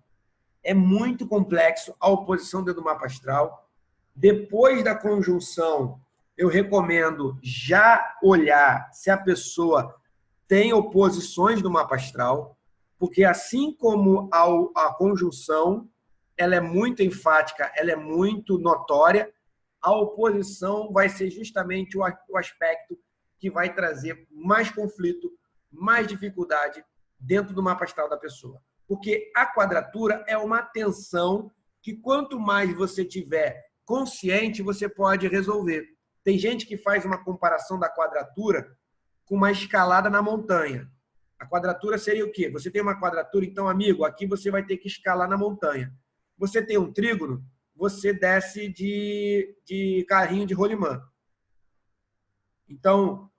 É muito complexo a oposição dentro do mapa astral. Depois da conjunção, eu recomendo já olhar se a pessoa tem oposições no mapa astral, porque assim como a conjunção, ela é muito enfática, ela é muito notória, a oposição vai ser justamente o aspecto que vai trazer mais conflito, mais dificuldade dentro do mapa astral da pessoa. Porque a quadratura é uma tensão que quanto mais você tiver consciente, você pode resolver. Tem gente que faz uma comparação da quadratura com uma escalada na montanha. A quadratura seria o quê? Você tem uma quadratura, então, amigo, aqui você vai ter que escalar na montanha. Você tem um trígono, você desce de carrinho de rolimã. Então,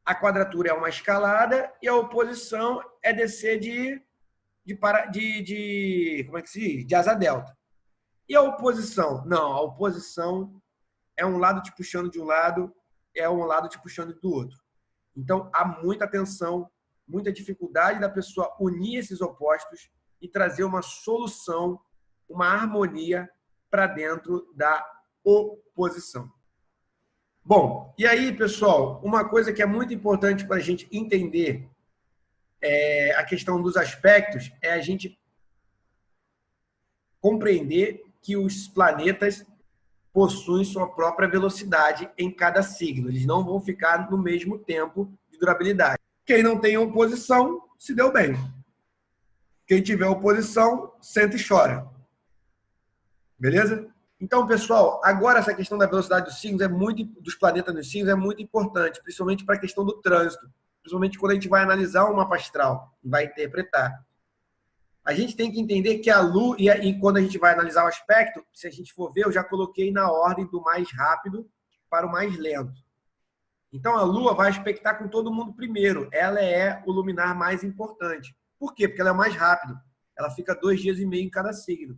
a quadratura é uma escalada e a oposição é descer como é que se diz? De asa delta. E a oposição? Não, a oposição é um lado te puxando de um lado, é um lado te puxando do outro. Então, há muita tensão, muita dificuldade da pessoa unir esses opostos e trazer uma solução, uma harmonia para dentro da oposição. Bom, e aí, pessoal, uma coisa que é muito importante para a gente entender a questão dos aspectos é a gente compreender que os planetas possuem sua própria velocidade em cada signo. Eles não vão ficar no mesmo tempo de durabilidade. Quem não tem oposição, se deu bem. Quem tiver oposição, senta e chora. Beleza? Então, pessoal, agora essa questão da velocidade dos signos dos planetas nos signos é muito importante, principalmente para a questão do trânsito, principalmente quando a gente vai analisar o mapa astral e vai interpretar. A gente tem que entender que a Lua, e quando a gente vai analisar o aspecto, se a gente for ver, eu já coloquei na ordem do mais rápido para o mais lento. Então, a Lua vai aspectar com todo mundo primeiro. Ela é o luminar mais importante. Por quê? Porque ela é mais rápido. Ela fica 2 dias e meio em cada signo.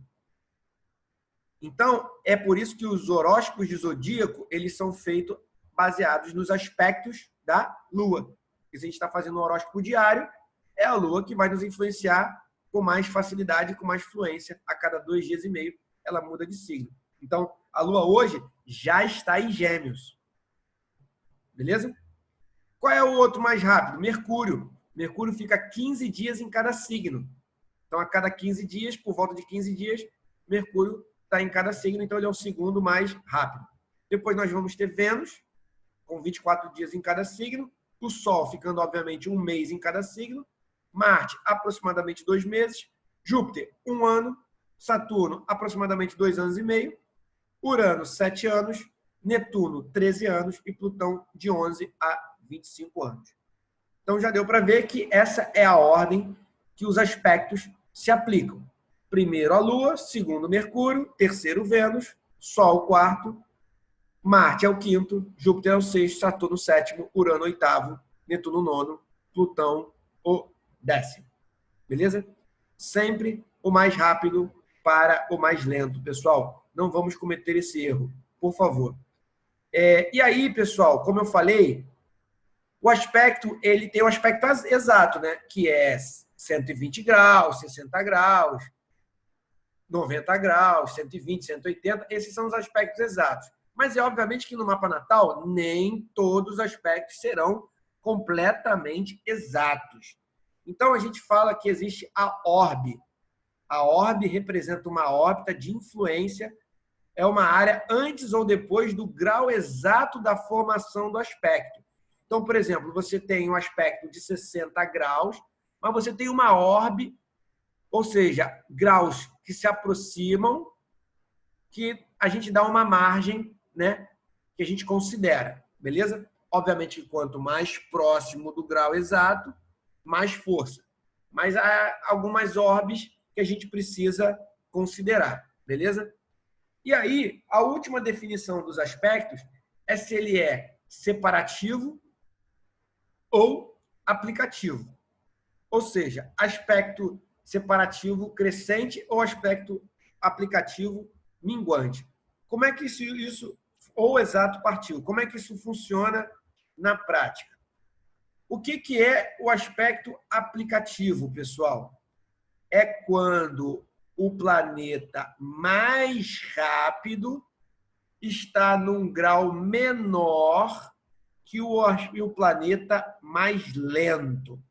Então, é por isso que os horóscopos de zodíaco, eles são feitos baseados nos aspectos da Lua. Porque se a gente está fazendo um horóscopo diário, é a Lua que vai nos influenciar com mais facilidade, com mais fluência. A cada 2 dias e meio, ela muda de signo. Então, a Lua hoje já está em Gêmeos. Beleza? Qual é o outro mais rápido? Mercúrio. Mercúrio fica 15 dias em cada signo. Então, a cada 15 dias, por volta de 15 dias, Mercúrio está em cada signo, então ele é o segundo mais rápido. Depois nós vamos ter Vênus, com 24 dias em cada signo, o Sol ficando, obviamente, um mês em cada signo, Marte, aproximadamente 2 meses, Júpiter, 1 ano, Saturno, aproximadamente 2 anos e meio, Urano, 7 anos, Netuno, 13 anos e Plutão, de 11 a 25 anos. Então, já deu para ver que essa é a ordem que os aspectos se aplicam. Primeiro a Lua, segundo Mercúrio, terceiro Vênus, Sol o quarto, Marte é o quinto, Júpiter é o sexto, Saturno o sétimo, Urano o oitavo, Netuno o nono, Plutão o décimo. Beleza? Sempre o mais rápido para o mais lento, pessoal. Não vamos cometer esse erro, por favor. E aí, pessoal, como eu falei, o aspecto, ele tem um aspecto exato, né? Que é 120 graus, 60 graus, 90 graus, 120, 180. Esses são os aspectos exatos. Mas é obviamente que no mapa natal, nem todos os aspectos serão completamente exatos. Então, a gente fala que existe a orbe. A orbe representa uma órbita de influência, é uma área antes ou depois do grau exato da formação do aspecto. Então, por exemplo, você tem um aspecto de 60 graus, mas você tem uma orbe, ou seja, graus que se aproximam, que a gente dá uma margem, né, que a gente considera, beleza? Obviamente, quanto mais próximo do grau exato, mais força. Mas há algumas orbes que a gente precisa considerar, beleza? E aí, a última definição dos aspectos é se ele é separativo ou aplicativo. Ou seja, aspecto separativo crescente ou aspecto aplicativo minguante. Como é que isso ou exato partido, como é que isso funciona na prática? O que é o aspecto aplicativo, pessoal? É quando o planeta mais rápido está num grau menor que o planeta mais lento.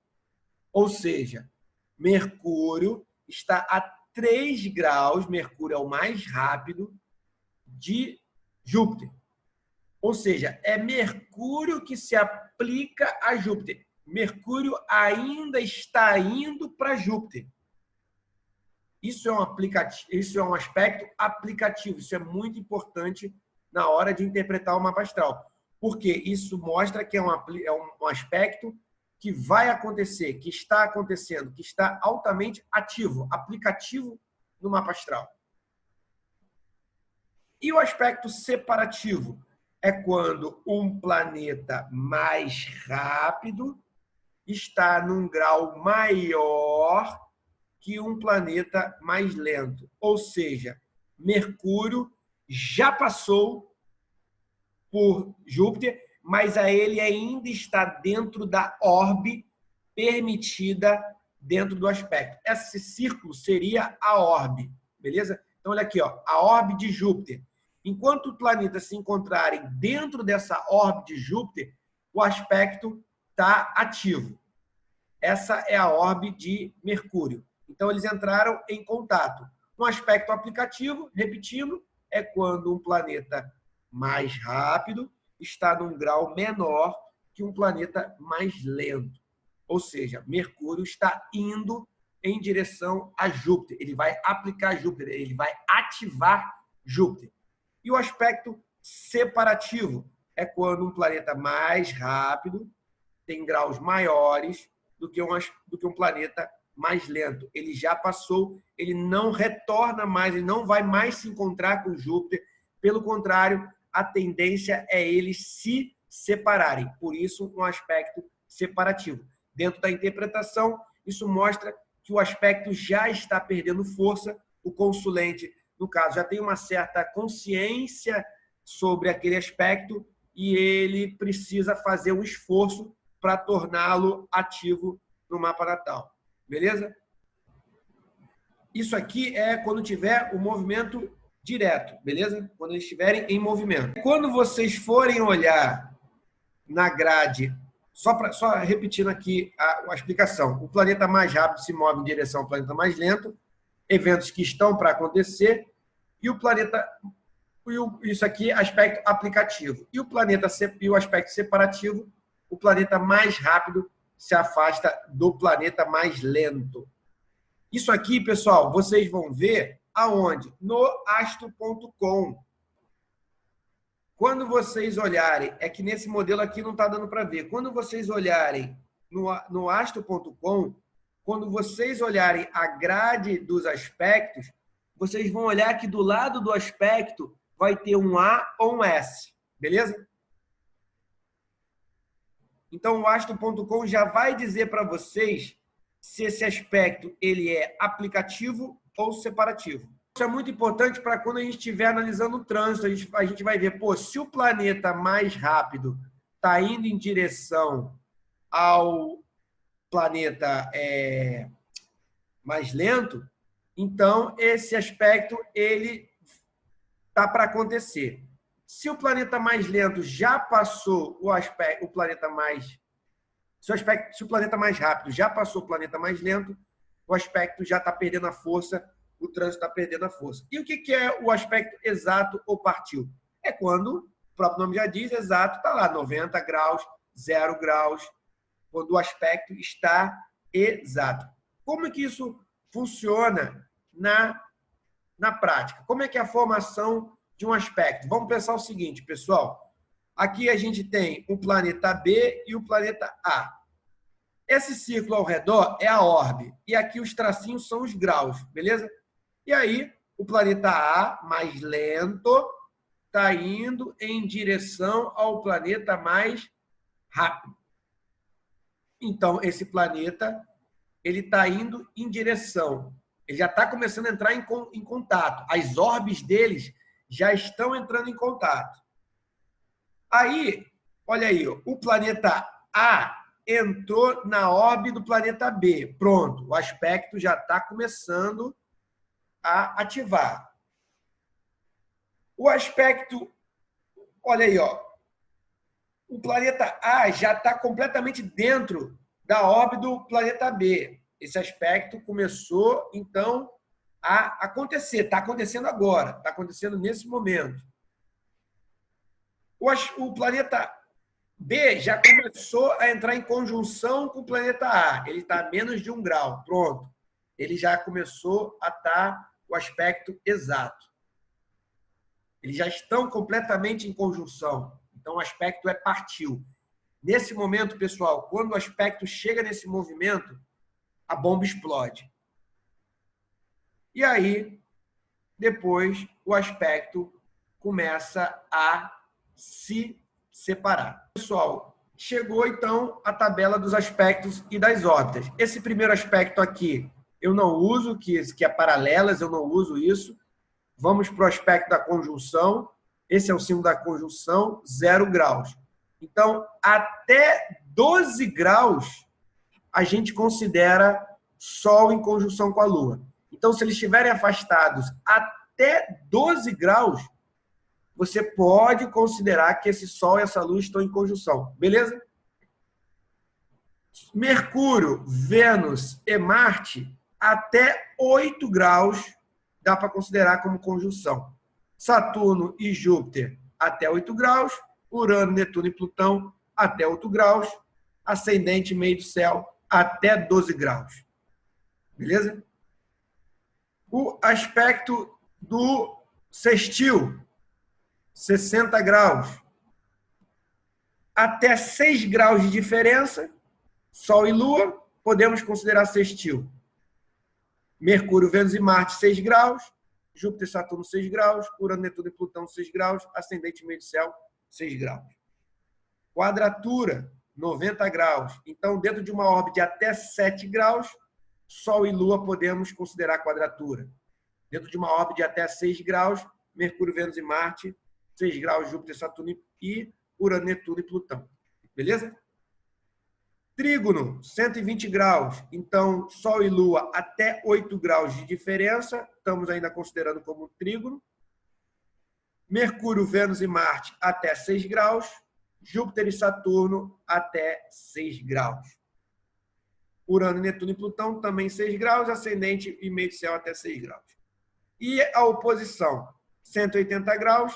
Ou seja, Mercúrio está a 3 graus, Mercúrio é o mais rápido, de Júpiter. Ou seja, é Mercúrio que se aplica a Júpiter. Mercúrio ainda está indo para Júpiter. Isso é um aspecto aplicativo. Isso é muito importante na hora de interpretar o mapa astral. Porque isso mostra que é um aspecto que vai acontecer, que está acontecendo, que está altamente ativo, aplicativo no mapa astral. E o aspecto separativo é quando um planeta mais rápido está num grau maior que um planeta mais lento. Ou seja, Mercúrio já passou por Júpiter, mas a ele ainda está dentro da orbe permitida dentro do aspecto. Esse círculo seria a orbe, beleza? Então, olha aqui, ó, a orbe de Júpiter. Enquanto os planetas se encontrarem dentro dessa orbe de Júpiter, o aspecto está ativo. Essa é a orbe de Mercúrio. Então, eles entraram em contato. Um aspecto aplicativo, repetindo, é quando um planeta mais rápido está num grau menor que um planeta mais lento. Ou seja, Mercúrio está indo em direção a Júpiter. Ele vai aplicar Júpiter, ele vai ativar Júpiter. E o aspecto separativo é quando um planeta mais rápido tem graus maiores do que um planeta mais lento. Ele já passou, ele não retorna mais, ele não vai mais se encontrar com Júpiter. Pelo contrário, a tendência é eles se separarem. Por isso, um aspecto separativo. Dentro da interpretação, isso mostra que o aspecto já está perdendo força. O consulente, no caso, já tem uma certa consciência sobre aquele aspecto e ele precisa fazer um esforço para torná-lo ativo no mapa natal. Beleza? Isso aqui é quando tiver o movimento direto, beleza? Quando eles estiverem em movimento. Quando vocês forem olhar na grade Só repetindo aqui a explicação. O planeta mais rápido se move em direção ao planeta mais lento, eventos que estão para acontecer, e o planeta... Isso aqui, aspecto aplicativo. E o aspecto separativo, o planeta mais rápido se afasta do planeta mais lento. Isso aqui, pessoal, vocês vão ver aonde? No astro.com. Quando vocês olharem, é que nesse modelo aqui não está dando para ver. Quando vocês olharem no astro.com, quando vocês olharem a grade dos aspectos, vocês vão olhar que do lado do aspecto vai ter um A ou um S, beleza? Então, o astro.com já vai dizer para vocês se esse aspecto ele é aplicativo ou separativo. Isso é muito importante para quando a gente estiver analisando o trânsito. A gente vai ver, pô, se o planeta mais rápido está indo em direção ao planeta mais lento, então esse aspecto ele está para acontecer. Se o planeta mais lento já passou o planeta mais... Se o planeta mais rápido já passou o planeta mais lento, o aspecto já está perdendo a força, o trânsito está perdendo a força. E o que é o aspecto exato ou partiu? É quando, o próprio nome já diz, exato, está lá, 90 graus, 0 graus, quando o aspecto está exato. Como é que isso funciona na prática? Como é que é a formação de um aspecto? Vamos pensar o seguinte, pessoal. Aqui a gente tem o planeta B e o planeta A. Esse círculo ao redor é a orbe. E aqui os tracinhos são os graus, beleza? E aí, o planeta A, mais lento, está indo em direção ao planeta mais rápido. Então, esse planeta ele está indo em direção. Ele já está começando a entrar em contato. As orbes deles já estão entrando em contato. Aí, olha aí, o planeta A entrou na órbita do planeta B. Pronto, o aspecto já está começando a ativar. O aspecto, olha aí, ó, o planeta A já está completamente dentro da órbita do planeta B. Esse aspecto começou, então, a acontecer. Está acontecendo agora, está acontecendo nesse momento. O planeta B já começou a entrar em conjunção com o planeta A. Ele está a menos de 1 grau. Pronto. Ele já começou a estar o aspecto exato. Eles já estão completamente em conjunção. Então, o aspecto é partiu. Nesse momento, pessoal, quando o aspecto chega nesse movimento, a bomba explode. E aí, depois, o aspecto começa a se separar. Pessoal, chegou então a tabela dos aspectos e das órbitas. Esse primeiro aspecto aqui eu não uso, que é paralelas, eu não uso isso. Vamos para o aspecto da conjunção. Esse é o símbolo da conjunção, 0 graus. Então, até 12 graus, a gente considera Sol em conjunção com a Lua. Então, se eles estiverem afastados até 12 graus, você pode considerar que esse Sol e essa Lua estão em conjunção. Beleza? Mercúrio, Vênus e Marte, até 8 graus, dá para considerar como conjunção. Saturno e Júpiter, até 8 graus. Urano, Netuno e Plutão, até 8 graus. Ascendente meio do céu, até 12 graus. Beleza? O aspecto do sextil, 60 graus. Até 6 graus de diferença, Sol e Lua, podemos considerar sextil. Mercúrio, Vênus e Marte, 6 graus. Júpiter e Saturno, 6 graus. Urano, Netuno e Plutão, 6 graus. Ascendente meio do céu, 6 graus. Quadratura, 90 graus. Então, dentro de uma órbita de até 7 graus, Sol e Lua podemos considerar quadratura. Dentro de uma órbita de até 6 graus, Mercúrio, Vênus e Marte, 6 graus, Júpiter, Saturno e Urano, Netuno e Plutão. Beleza? Trígono, 120 graus. Então, Sol e Lua até 8 graus de diferença. Estamos ainda considerando como trígono. Mercúrio, Vênus e Marte até 6 graus. Júpiter e Saturno até 6 graus. Urano, Netuno e Plutão também 6 graus, ascendente e meio do céu até 6 graus. E a oposição, 180 graus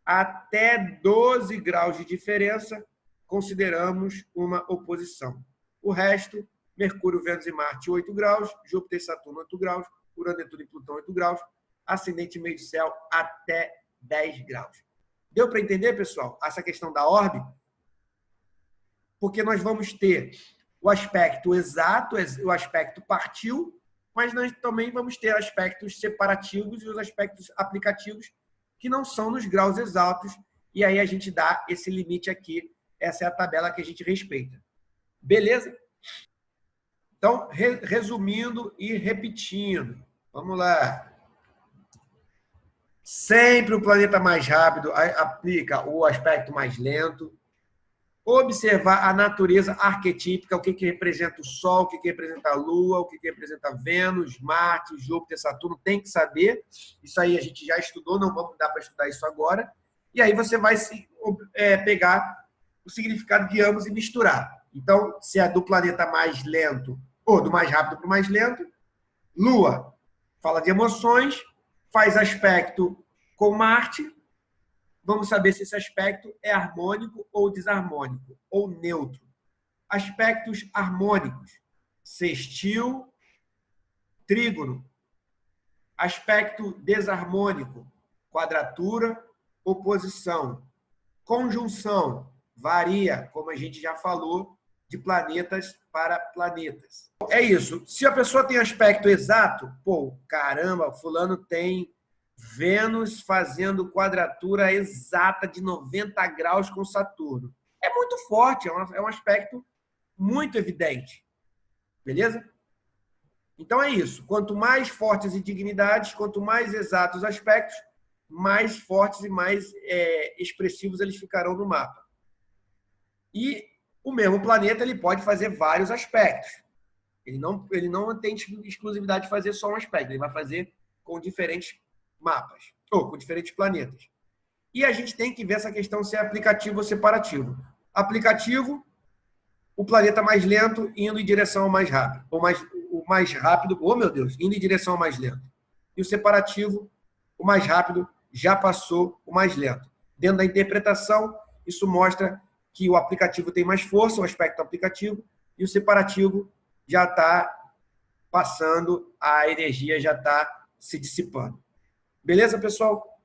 até 12 graus de diferença, consideramos uma oposição. O resto, Mercúrio, Vênus e Marte, 8 graus, Júpiter e Saturno, 8 graus, Urano, Netuno e Plutão, 8 graus, ascendente e meio do céu até 10 graus. Deu para entender, pessoal, essa questão da orbe? Porque nós vamos ter o aspecto exato, o aspecto partil, mas nós também vamos ter aspectos separativos e os aspectos aplicativos que não são nos graus exatos, e aí a gente dá esse limite aqui. Essa é a tabela que a gente respeita. Beleza? Então, resumindo e repetindo. Vamos lá. Sempre o planeta mais rápido aplica o aspecto mais lento. Observar a natureza arquetípica, o que representa o Sol, o que representa a Lua, o que representa Vênus, Marte, Júpiter, Saturno, tem que saber. Isso aí a gente já estudou, não vamos dar para estudar isso agora. E aí você vai pegar o significado de ambos e misturar. Então, se é do planeta mais lento, ou do mais rápido para o mais lento, Lua fala de emoções, faz aspecto com Marte. Vamos saber se esse aspecto é harmônico ou desarmônico, ou neutro. Aspectos harmônicos, sextil, trígono. Aspecto desarmônico, quadratura, oposição. Conjunção, varia, como a gente já falou, de planetas para planetas. É isso. Se a pessoa tem aspecto exato, pô, caramba, fulano tem Vênus fazendo quadratura exata de 90 graus com Saturno. É muito forte, é um aspecto muito evidente. Beleza? Então é isso. Quanto mais fortes as dignidades, quanto mais exatos os aspectos, mais fortes e mais expressivos eles ficarão no mapa. E o mesmo planeta ele pode fazer vários aspectos. Ele não tem exclusividade de fazer só um aspecto, ele vai fazer com diferentes mapas, ou com diferentes planetas. E a gente tem que ver essa questão se é aplicativo ou separativo. Aplicativo, o planeta mais lento indo em direção ao mais rápido. O mais rápido, oh meu Deus, indo em direção ao mais lento. E o separativo, o mais rápido já passou o mais lento. Dentro da interpretação, isso mostra que o aplicativo tem mais força, o aspecto aplicativo, e o separativo já está passando, a energia já está se dissipando. Beleza, pessoal?